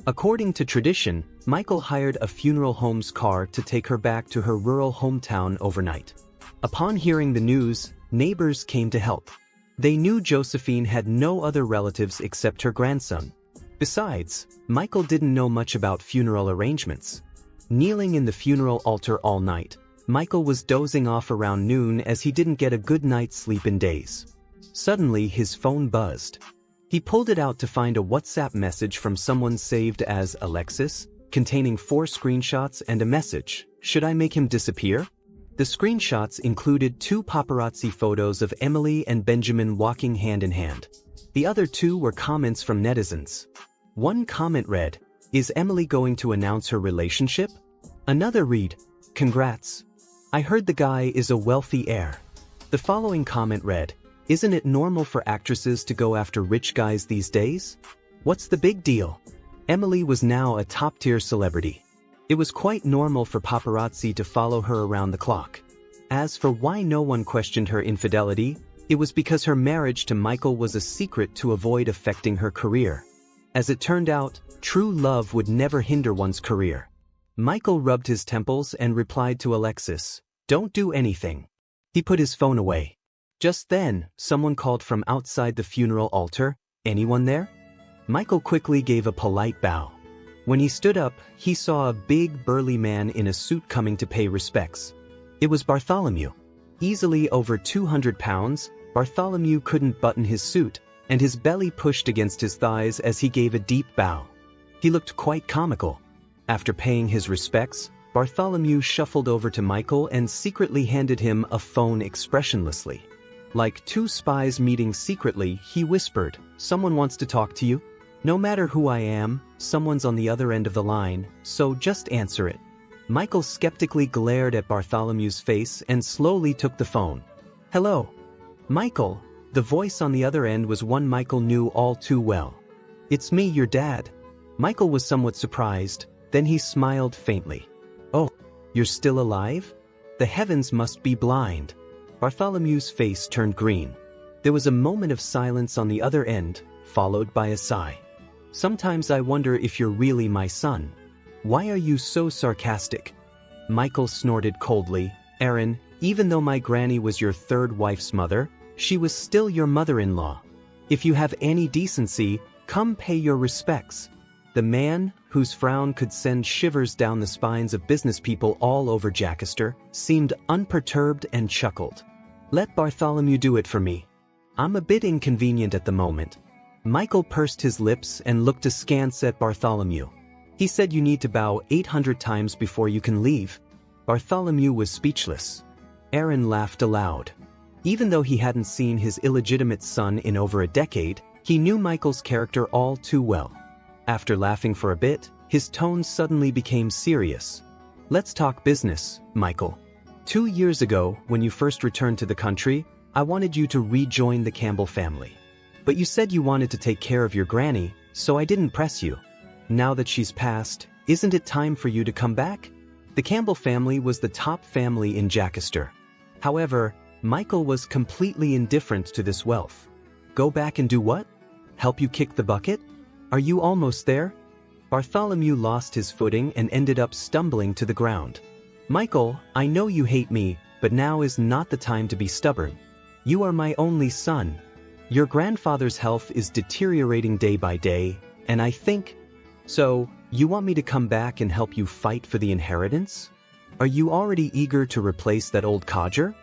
According to tradition, Michael hired a funeral home's car to take her back to her rural hometown overnight. Upon hearing the news, neighbors came to help. They knew Josephine had no other relatives except her grandson. Besides, Michael didn't know much about funeral arrangements. Kneeling in the funeral altar all night, Michael was dozing off around noon as he didn't get a good night's sleep in days. Suddenly, his phone buzzed. He pulled it out to find a WhatsApp message from someone saved as Alexis, containing 4 screenshots and a message: "Should I make him disappear?" The screenshots included 2 paparazzi photos of Emily and Benjamin walking hand in hand. The other 2 were comments from netizens. One comment read, "Is Emily going to announce her relationship?" Another read, "Congrats. I heard the guy is a wealthy heir." The following comment read, "Isn't it normal for actresses to go after rich guys these days? What's the big deal?" Emily was now a top-tier celebrity. It was quite normal for paparazzi to follow her around the clock. As for why no one questioned her infidelity, it was because her marriage to Michael was a secret to avoid affecting her career. As it turned out, true love would never hinder one's career. Michael rubbed his temples and replied to Alexis, "Don't do anything." He put his phone away. Just then, someone called from outside the funeral altar, "Anyone there?" Michael quickly gave a polite bow. When he stood up, he saw a big, burly man in a suit coming to pay respects. It was Bartholomew. Easily over 200 pounds, Bartholomew couldn't button his suit, and his belly pushed against his thighs as he gave a deep bow. He looked quite comical. After paying his respects, Bartholomew shuffled over to Michael and secretly handed him a phone expressionlessly. Like 2 spies meeting secretly, he whispered, "Someone wants to talk to you. No matter who I am, someone's on the other end of the line, so just answer it." Michael skeptically glared at Bartholomew's face and slowly took the phone. "Hello. Michael." The voice on the other end was one Michael knew all too well. "It's me, your dad." Michael was somewhat surprised, then he smiled faintly. "Oh, you're still alive? The heavens must be blind." Bartholomew's face turned green. There was a moment of silence on the other end, followed by a sigh. "Sometimes I wonder if you're really my son. Why are you so sarcastic?" Michael snorted coldly, "Aaron, even though my granny was your 3rd wife's mother, she was still your mother-in-law. If you have any decency, come pay your respects." The man, whose frown could send shivers down the spines of business people all over Jackaster, seemed unperturbed and chuckled. "Let Bartholomew do it for me. I'm a bit inconvenient at the moment." Michael pursed his lips and looked askance at Bartholomew. "He said you need to bow 800 times before you can leave." Bartholomew was speechless. Aaron laughed aloud. Even though he hadn't seen his illegitimate son in over a decade, he knew Michael's character all too well. After laughing for a bit, his tone suddenly became serious. "Let's talk business, Michael. 2 years ago, when you first returned to the country, I wanted you to rejoin the Campbell family. But you said you wanted to take care of your granny, so I didn't press you. Now that she's passed, isn't it time for you to come back?" The Campbell family was the top family in Jackaster. However, Michael was completely indifferent to this wealth. "Go back and do what? Help you kick the bucket? Are you almost there?" Bartholomew lost his footing and ended up stumbling to the ground. "Michael, I know you hate me, but now is not the time to be stubborn. You are my only son. Your grandfather's health is deteriorating day by day, and I think... So, you want me to come back and help you fight for the inheritance? Are you already eager to replace that old codger?"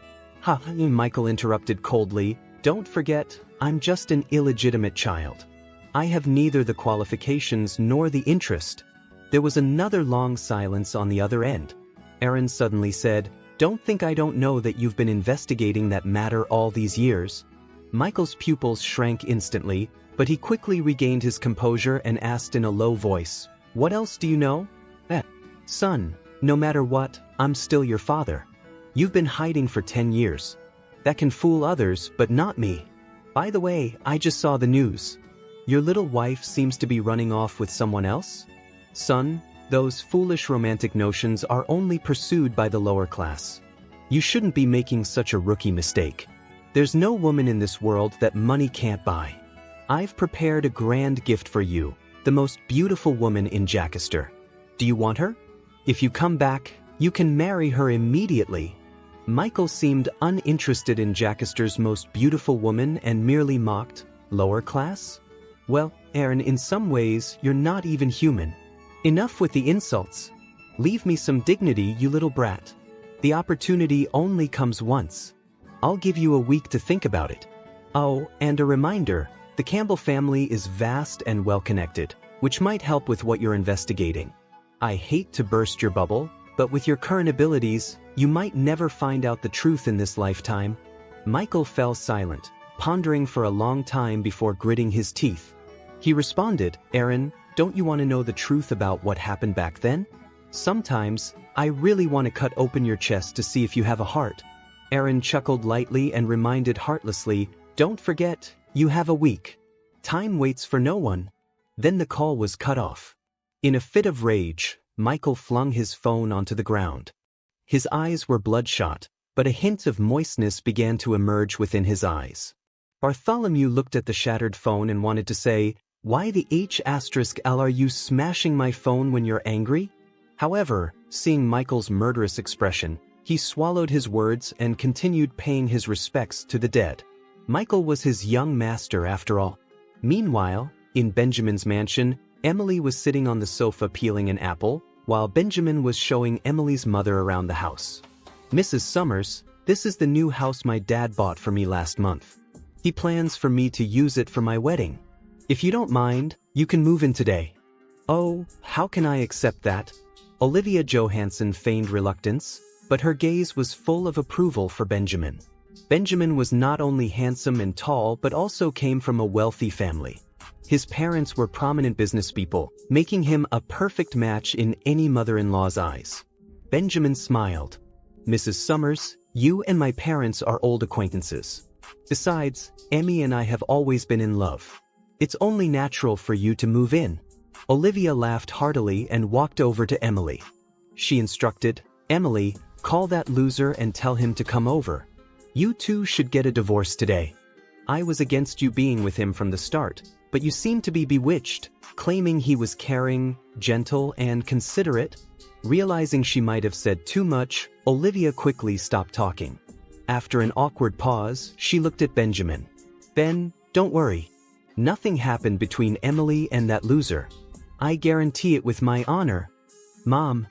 "Ha," Michael interrupted coldly, "don't forget, I'm just an illegitimate child. I have neither the qualifications nor the interest." There was another long silence on the other end. Aaron suddenly said, "Don't think I don't know that you've been investigating that matter all these years." Michael's pupils shrank instantly, but he quickly regained his composure and asked in a low voice, "What else do you know?" "Son, no matter what, I'm still your father. You've been hiding for 10 years. That can fool others, but not me. By the way, I just saw the news. Your little wife seems to be running off with someone else? Son, those foolish romantic notions are only pursued by the lower class. You shouldn't be making such a rookie mistake. There's no woman in this world that money can't buy. I've prepared a grand gift for you, the most beautiful woman in Jackaster. Do you want her? If you come back, you can marry her immediately. Michael seemed uninterested in Jackaster's most beautiful woman and merely mocked, lower class? Well, Aaron, in some ways, you're not even human. Enough with the insults. Leave me some dignity, you little brat. The opportunity only comes once. I'll give you a week to think about it. Oh, and a reminder, the Campbell family is vast and well-connected, which might help with what you're investigating. I hate to burst your bubble, but with your current abilities, you might never find out the truth in this lifetime. Michael fell silent, pondering for a long time before gritting his teeth. He responded, Aaron, don't you want to know the truth about what happened back then? Sometimes, I really want to cut open your chest to see if you have a heart. Aaron chuckled lightly and reminded heartlessly, don't forget, you have a week. Time waits for no one. Then the call was cut off. In a fit of rage, Michael flung his phone onto the ground. His eyes were bloodshot, but a hint of moistness began to emerge within his eyes. Bartholomew looked at the shattered phone and wanted to say, why the H*L are you smashing my phone when you're angry? However, seeing Michael's murderous expression, he swallowed his words and continued paying his respects to the dead. Michael was his young master after all. Meanwhile, in Benjamin's mansion, Emily was sitting on the sofa peeling an apple, while Benjamin was showing Emily's mother around the house. Mrs. Summers, this is the new house my dad bought for me last month. He plans for me to use it for my wedding. If you don't mind, you can move in today. Oh, how can I accept that? Olivia Johansson feigned reluctance, but her gaze was full of approval for Benjamin. Benjamin was not only handsome and tall but also came from a wealthy family. His parents were prominent businesspeople, making him a perfect match in any mother-in-law's eyes. Benjamin smiled. Mrs. Summers, you and my parents are old acquaintances. Besides, Emmy and I have always been in love. It's only natural for you to move in. Olivia laughed heartily and walked over to Emily. She instructed, Emily, call that loser and tell him to come over. You two should get a divorce today. I was against you being with him from the start, but you seem to be bewitched, claiming he was caring, gentle, and considerate. Realizing she might have said too much, Olivia quickly stopped talking. After an awkward pause, she looked at Benjamin. Ben, don't worry. Nothing happened between Emily and that loser. I guarantee it with my honor. Mom.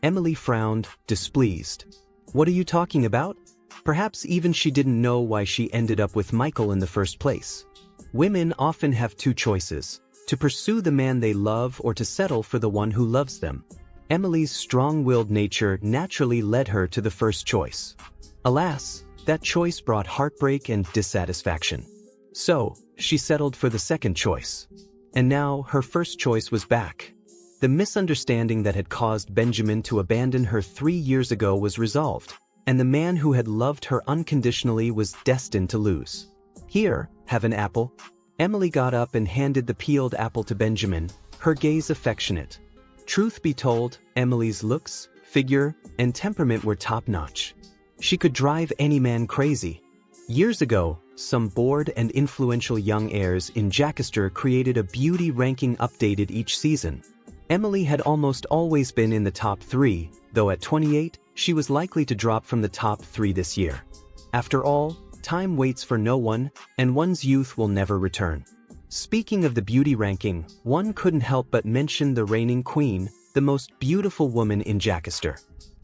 Emily frowned, displeased. What are you talking about? Perhaps even she didn't know why she ended up with Michael in the first place. Women often have two choices, to pursue the man they love or to settle for the one who loves them. Emily's strong-willed nature naturally led her to the first choice. Alas, that choice brought heartbreak and dissatisfaction. So, she settled for the second choice. And now, her first choice was back. The misunderstanding that had caused Benjamin to abandon her 3 years ago was resolved, and the man who had loved her unconditionally was destined to lose. Here, have an apple. Emily got up and handed the peeled apple to Benjamin, her gaze affectionate. Truth be told, Emily's looks, figure, and temperament were top-notch. She could drive any man crazy. Years ago, some bored and influential young heirs in Jackaster created a beauty ranking updated each season. Emily had almost always been in the top 3, though at 28, she was likely to drop from the top 3 this year. After all, time waits for no one, and one's youth will never return. Speaking of the beauty ranking, one couldn't help but mention the reigning queen, the most beautiful woman in Jackaster.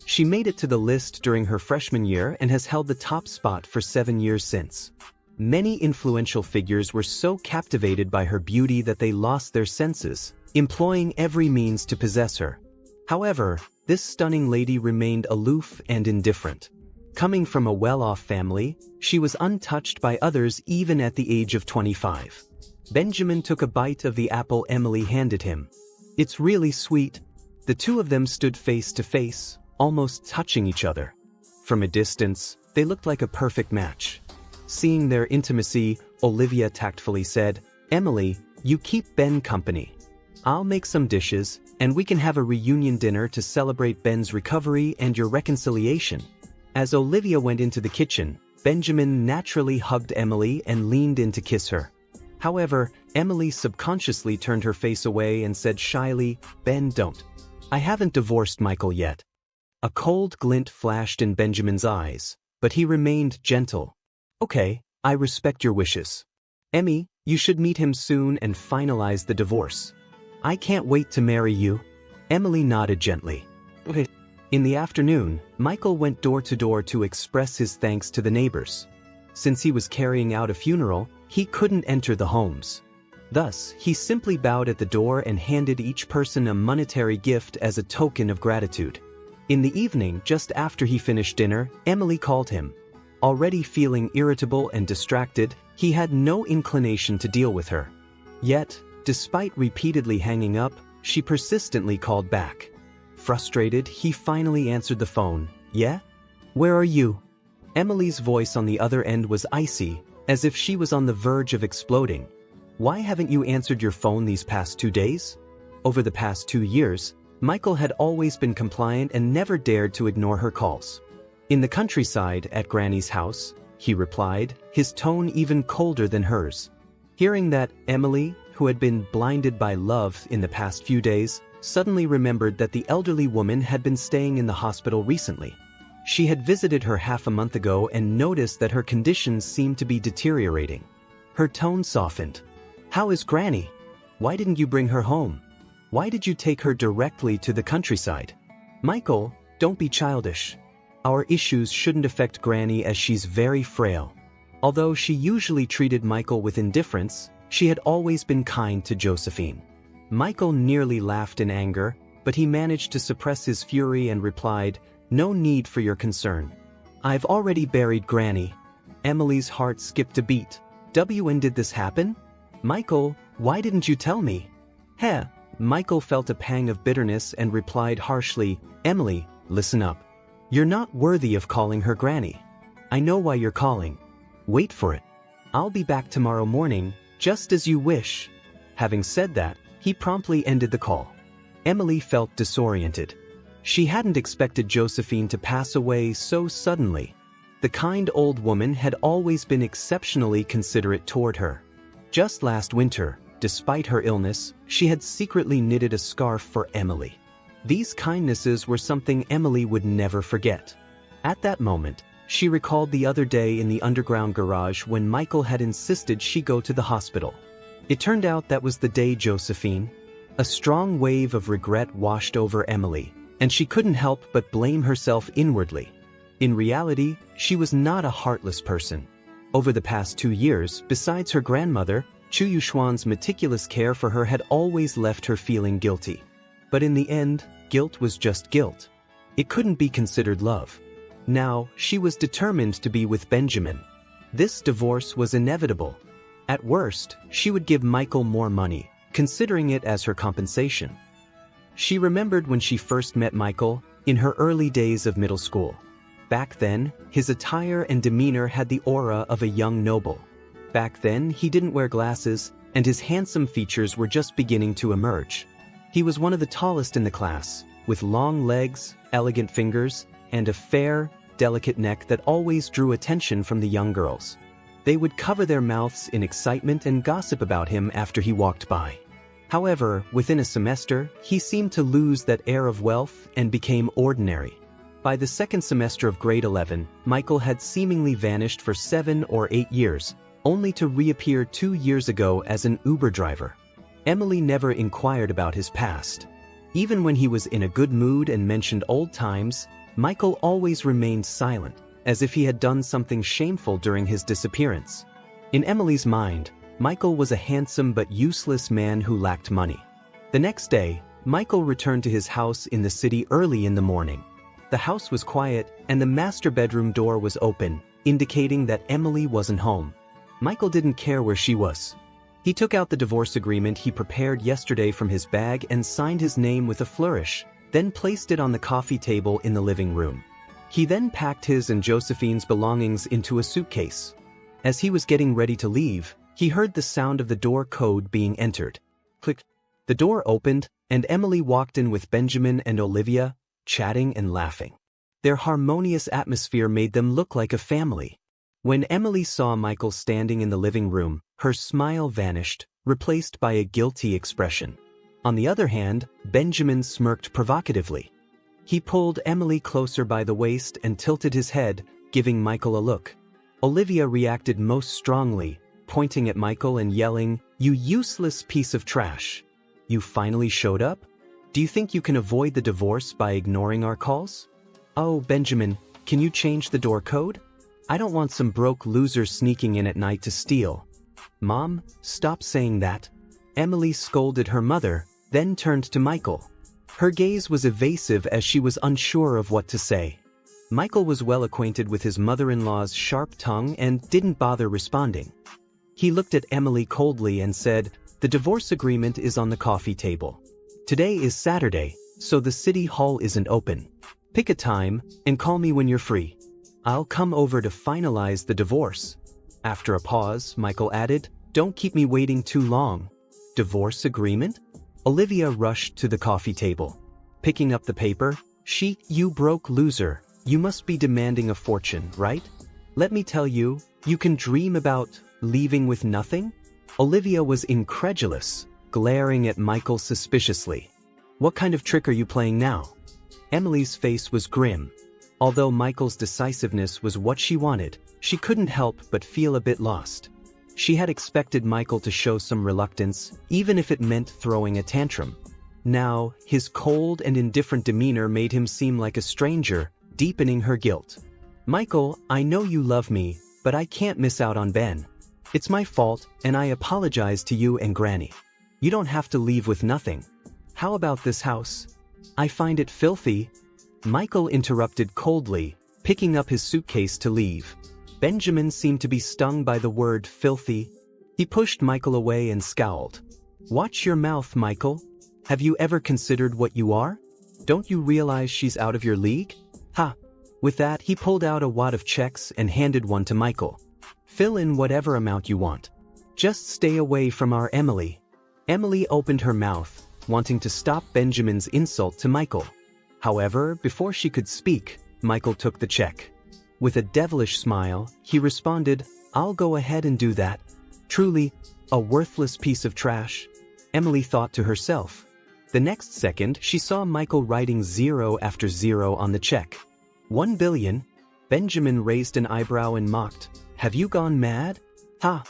She made it to the list during her freshman year and has held the top spot for 7 years since. Many influential figures were so captivated by her beauty that they lost their senses, employing every means to possess her. However, this stunning lady remained aloof and indifferent. Coming from a well-off family, she was untouched by others even at the age of 25. Benjamin took a bite of the apple Emily handed him. It's really sweet. The two of them stood face to face, almost touching each other. From a distance, they looked like a perfect match. Seeing their intimacy, Olivia tactfully said, "Emily, you keep Ben company. I'll make some dishes, and we can have a reunion dinner to celebrate Ben's recovery and your reconciliation." As Olivia went into the kitchen, Benjamin naturally hugged Emily and leaned in to kiss her. However, Emily subconsciously turned her face away and said shyly, "Ben, don't. I haven't divorced Michael yet." A cold glint flashed in Benjamin's eyes, but he remained gentle. "Okay, I respect your wishes. Emmy, you should meet him soon and finalize the divorce. I can't wait to marry you." Emily nodded gently. "Okay." In the afternoon, Michael went door to door to express his thanks to the neighbors. Since he was carrying out a funeral, he couldn't enter the homes. Thus, he simply bowed at the door and handed each person a monetary gift as a token of gratitude. In the evening, just after he finished dinner, Emily called him. Already feeling irritable and distracted, he had no inclination to deal with her. Yet, despite repeatedly hanging up, she persistently called back. Frustrated, he finally answered the phone. "Yeah? Where are you?" Emily's voice on the other end was icy, as if she was on the verge of exploding. "Why haven't you answered your phone these past 2 days?" Over the past 2 years, Michael had always been compliant and never dared to ignore her calls. "In the countryside at Granny's house," he replied, his tone even colder than hers. Hearing that, Emily, who had been blinded by love in the past few days, suddenly remembered that the elderly woman had been staying in the hospital recently. She had visited her half a month ago and noticed that her conditions seemed to be deteriorating. Her tone softened. "How is Granny? Why didn't you bring her home? Why did you take her directly to the countryside?" "Michael, don't be childish. Our issues shouldn't affect Granny as she's very frail." Although she usually treated Michael with indifference, she had always been kind to Josephine. Michael nearly laughed in anger, but he managed to suppress his fury and replied, "No need for your concern. I've already buried Granny." Emily's heart skipped a beat. "When did this happen? Michael, why didn't you tell me?" "Heh." Michael felt a pang of bitterness and replied harshly, "Emily, listen up. You're not worthy of calling her Granny. I know why you're calling. Wait for it. I'll be back tomorrow morning, just as you wish." Having said that, he promptly ended the call. Emily felt disoriented. She hadn't expected Josephine to pass away so suddenly. The kind old woman had always been exceptionally considerate toward her. Just last winter, despite her illness, she had secretly knitted a scarf for Emily. These kindnesses were something Emily would never forget. At that moment, she recalled the other day in the underground garage when Michael had insisted she go to the hospital. It turned out that was the day Josephine. A strong wave of regret washed over Emily, and she couldn't help but blame herself inwardly. In reality, she was not a heartless person. Over the past 2 years, besides her grandmother, Chu Yuxuan's meticulous care for her had always left her feeling guilty. But in the end, guilt was just guilt. It couldn't be considered love. Now, she was determined to be with Benjamin. This divorce was inevitable. At worst, she would give Michael more money, considering it as her compensation. She remembered when she first met Michael, in her early days of middle school. Back then, his attire and demeanor had the aura of a young noble. Back then, he didn't wear glasses, and his handsome features were just beginning to emerge. He was one of the tallest in the class, with long legs, elegant fingers, and a fair, delicate neck that always drew attention from the young girls. They would cover their mouths in excitement and gossip about him after he walked by. However, within a semester, he seemed to lose that air of wealth and became ordinary. By the second semester of grade 11, Michael had seemingly vanished for 7 or 8 years, only to reappear 2 years ago as an Uber driver. Emily never inquired about his past. Even when he was in a good mood and mentioned old times, Michael always remained silent, as if he had done something shameful during his disappearance. In Emily's mind, Michael was a handsome but useless man who lacked money. The next day, Michael returned to his house in the city early in the morning. The house was quiet, and the master bedroom door was open, indicating that Emily wasn't home. Michael didn't care where she was. He took out the divorce agreement he prepared yesterday from his bag and signed his name with a flourish, then placed it on the coffee table in the living room. He then packed his and Josephine's belongings into a suitcase. As he was getting ready to leave, he heard the sound of the door code being entered. Click. The door opened, and Emily walked in with Benjamin and Olivia, chatting and laughing. Their harmonious atmosphere made them look like a family. When Emily saw Michael standing in the living room, her smile vanished, replaced by a guilty expression. On the other hand, Benjamin smirked provocatively. He pulled Emily closer by the waist and tilted his head, giving Michael a look. Olivia reacted most strongly, pointing at Michael and yelling, "You useless piece of trash! You finally showed up? Do you think you can avoid the divorce by ignoring our calls? Oh, Benjamin, can you change the door code? I don't want some broke loser sneaking in at night to steal." "Mom, stop saying that." Emily scolded her mother, then turned to Michael. Her gaze was evasive as she was unsure of what to say. Michael was well acquainted with his mother-in-law's sharp tongue and didn't bother responding. He looked at Emily coldly and said, "The divorce agreement is on the coffee table. Today is Saturday, so the city hall isn't open. Pick a time and call me when you're free. I'll come over to finalize the divorce." After a pause, Michael added, "Don't keep me waiting too long." "Divorce agreement?" Olivia rushed to the coffee table. Picking up the paper, "You broke loser. You must be demanding a fortune, right? Let me tell you, you can dream about leaving with nothing?" Olivia was incredulous, glaring at Michael suspiciously. "What kind of trick are you playing now?" Emily's face was grim. Although Michael's decisiveness was what she wanted, she couldn't help but feel a bit lost. She had expected Michael to show some reluctance, even if it meant throwing a tantrum. Now, his cold and indifferent demeanor made him seem like a stranger, deepening her guilt. "Michael, I know you love me, but I can't miss out on Ben. It's my fault, and I apologize to you and Granny. You don't have to leave with nothing. How about this house? I find it filthy." Michael interrupted coldly, picking up his suitcase to leave. Benjamin seemed to be stung by the word filthy. He pushed Michael away and scowled. "Watch your mouth, Michael. Have you ever considered what you are? Don't you realize she's out of your league? Ha!" With that, he pulled out a wad of checks and handed one to Michael. "Fill in whatever amount you want. Just stay away from our Emily." Emily opened her mouth, wanting to stop Benjamin's insult to Michael. However, before she could speak, Michael took the check. With a devilish smile, he responded, "I'll go ahead and do that." Truly, a worthless piece of trash, Emily thought to herself. The next second, she saw Michael writing zero after zero on the check. 1 billion? Benjamin raised an eyebrow and mocked, "Have you gone mad?" "Ha!"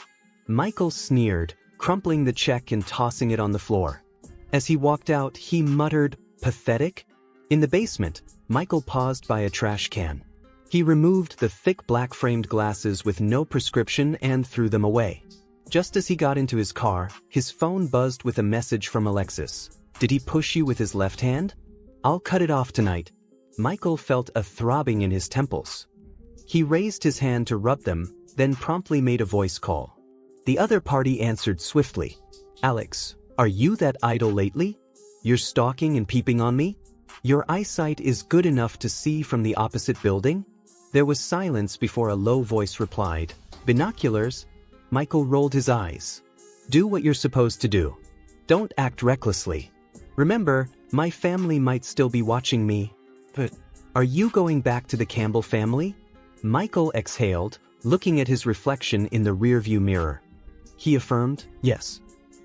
Michael sneered, crumpling the check and tossing it on the floor. As he walked out, he muttered, "Pathetic?" In the basement, Michael paused by a trash can. He removed the thick black-framed glasses with no prescription and threw them away. Just as he got into his car, his phone buzzed with a message from Alexis. "Did he push you with his left hand?" "I'll cut it off tonight." Michael felt a throbbing in his temples. He raised his hand to rub them, then promptly made a voice call. The other party answered swiftly. "Alex, are you that idle lately? You're stalking and peeping on me? Your eyesight is good enough to see from the opposite building?" There was silence before a low voice replied, "Binoculars?" Michael rolled his eyes. "Do what you're supposed to do. Don't act recklessly. Remember, my family might still be watching me." "But are you going back to the Campbell family?" Michael exhaled, looking at his reflection in the rearview mirror. He affirmed, "Yes."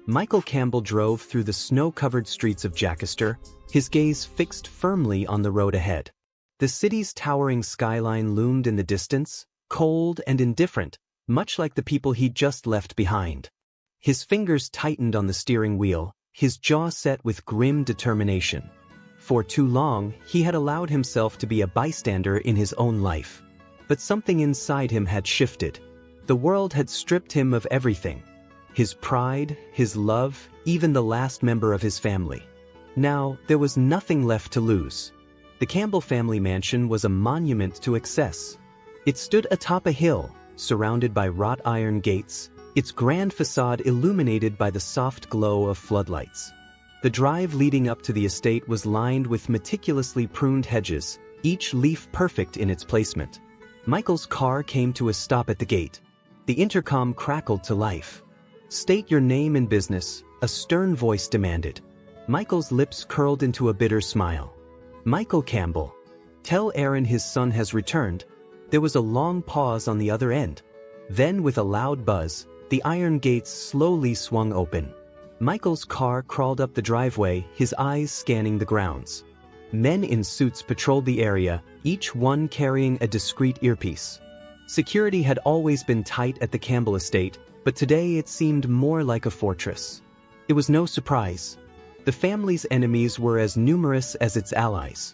Michael Campbell drove through the snow-covered streets of Jackaster, his gaze fixed firmly on the road ahead. The city's towering skyline loomed in the distance, cold and indifferent, much like the people he'd just left behind. His fingers tightened on the steering wheel, his jaw set with grim determination. For too long, he had allowed himself to be a bystander in his own life. But something inside him had shifted. The world had stripped him of everything. His pride, his love, even the last member of his family. Now, there was nothing left to lose. The Campbell family mansion was a monument to excess. It stood atop a hill, surrounded by wrought iron gates, its grand facade illuminated by the soft glow of floodlights. The drive leading up to the estate was lined with meticulously pruned hedges, each leaf perfect in its placement. Michael's car came to a stop at the gate. The intercom crackled to life. "State your name and business," a stern voice demanded. Michael's lips curled into a bitter smile. "Michael Campbell. Tell Aaron his son has returned." There was a long pause on the other end. Then, with a loud buzz, the iron gates slowly swung open. Michael's car crawled up the driveway, his eyes scanning the grounds. Men in suits patrolled the area, each one carrying a discreet earpiece. Security had always been tight at the Campbell estate, but today it seemed more like a fortress. It was no surprise. The family's enemies were as numerous as its allies.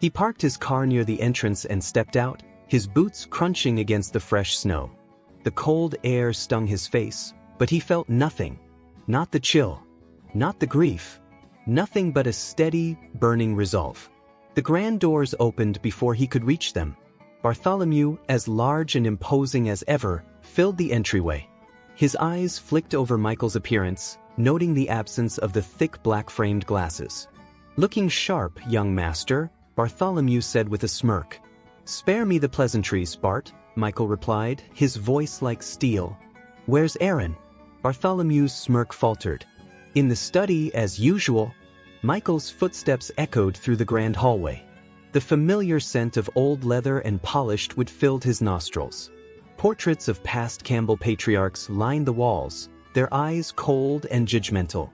He parked his car near the entrance and stepped out, his boots crunching against the fresh snow. The cold air stung his face, but he felt nothing. Not the chill. Not the grief. Nothing but a steady, burning resolve. The grand doors opened before he could reach them. Bartholomew, as large and imposing as ever, filled the entryway. His eyes flicked over Michael's appearance, noting the absence of the thick black-framed glasses. "Looking sharp, young master," Bartholomew said with a smirk. "Spare me the pleasantries, Bart," Michael replied, his voice like steel. "Where's Aaron?" Bartholomew's smirk faltered. "In the study, as usual." Michael's footsteps echoed through the grand hallway. The familiar scent of old leather and polished wood filled his nostrils. Portraits of past Campbell patriarchs lined the walls, their eyes cold and judgmental.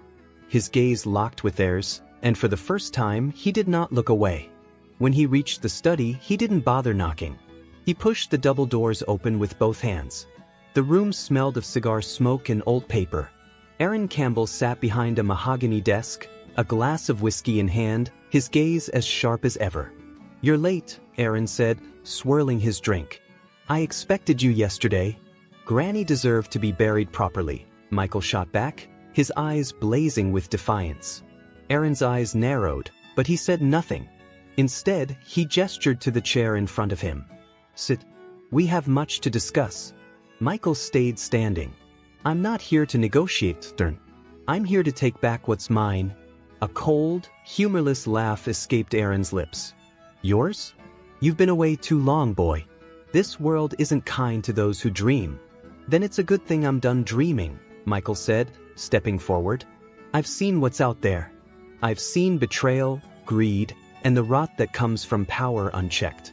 His gaze locked with theirs, and for the first time he did not look away. When he reached the study, he didn't bother knocking. He pushed the double doors open with both hands. The room smelled of cigar smoke and old paper. Aaron Campbell sat behind a mahogany desk, a glass of whiskey in hand, his gaze as sharp as ever. "You're late," Aaron said, swirling his drink. "I expected you yesterday." "Granny deserved to be buried properly," Michael shot back, his eyes blazing with defiance. Aaron's eyes narrowed, but he said nothing. Instead, he gestured to the chair in front of him. "Sit. We have much to discuss." Michael stayed standing. "I'm not here to negotiate, Stern. I'm here to take back what's mine." A cold, humorless laugh escaped Aaron's lips. "Yours? You've been away too long, boy. This world isn't kind to those who dream." "Then it's a good thing I'm done dreaming," Michael said, stepping forward. "I've seen what's out there. I've seen betrayal, greed, and the rot that comes from power unchecked.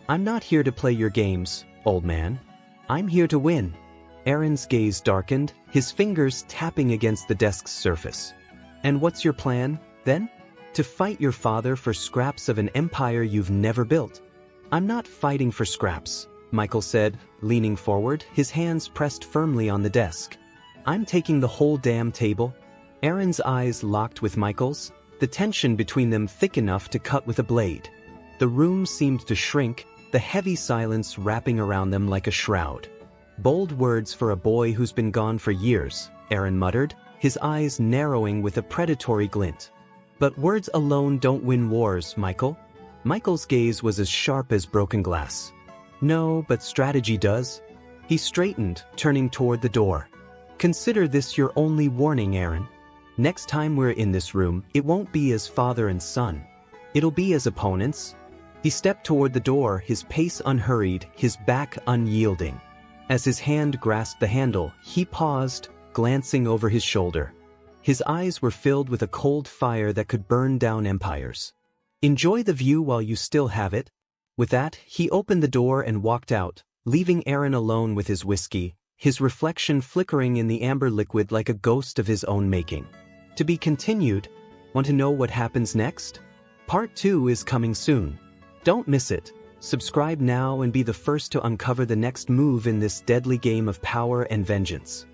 I'm not here to play your games, old man. I'm here to win." Aaron's gaze darkened, his fingers tapping against the desk's surface. "And what's your plan, then?" "To fight your father for scraps of an empire you've never built." "I'm not fighting for scraps," Michael said, leaning forward, his hands pressed firmly on the desk. "I'm taking the whole damn table." Aaron's eyes locked with Michael's, the tension between them thick enough to cut with a blade. The room seemed to shrink, the heavy silence wrapping around them like a shroud. "Bold words for a boy who's been gone for years," Aaron muttered, his eyes narrowing with a predatory glint. "But words alone don't win wars, Michael." Michael's gaze was as sharp as broken glass. "No, but strategy does." He straightened, turning toward the door. "Consider this your only warning, Aaron. Next time we're in this room, it won't be as father and son. It'll be as opponents." He stepped toward the door, his pace unhurried, his back unyielding. As his hand grasped the handle, he paused, glancing over his shoulder. His eyes were filled with a cold fire that could burn down empires. "Enjoy the view while you still have it." With that, he opened the door and walked out, leaving Aaron alone with his whiskey, his reflection flickering in the amber liquid like a ghost of his own making. To be continued. Want to know what happens next? Part 2 is coming soon. Don't miss it. Subscribe now and be the first to uncover the next move in this deadly game of power and vengeance.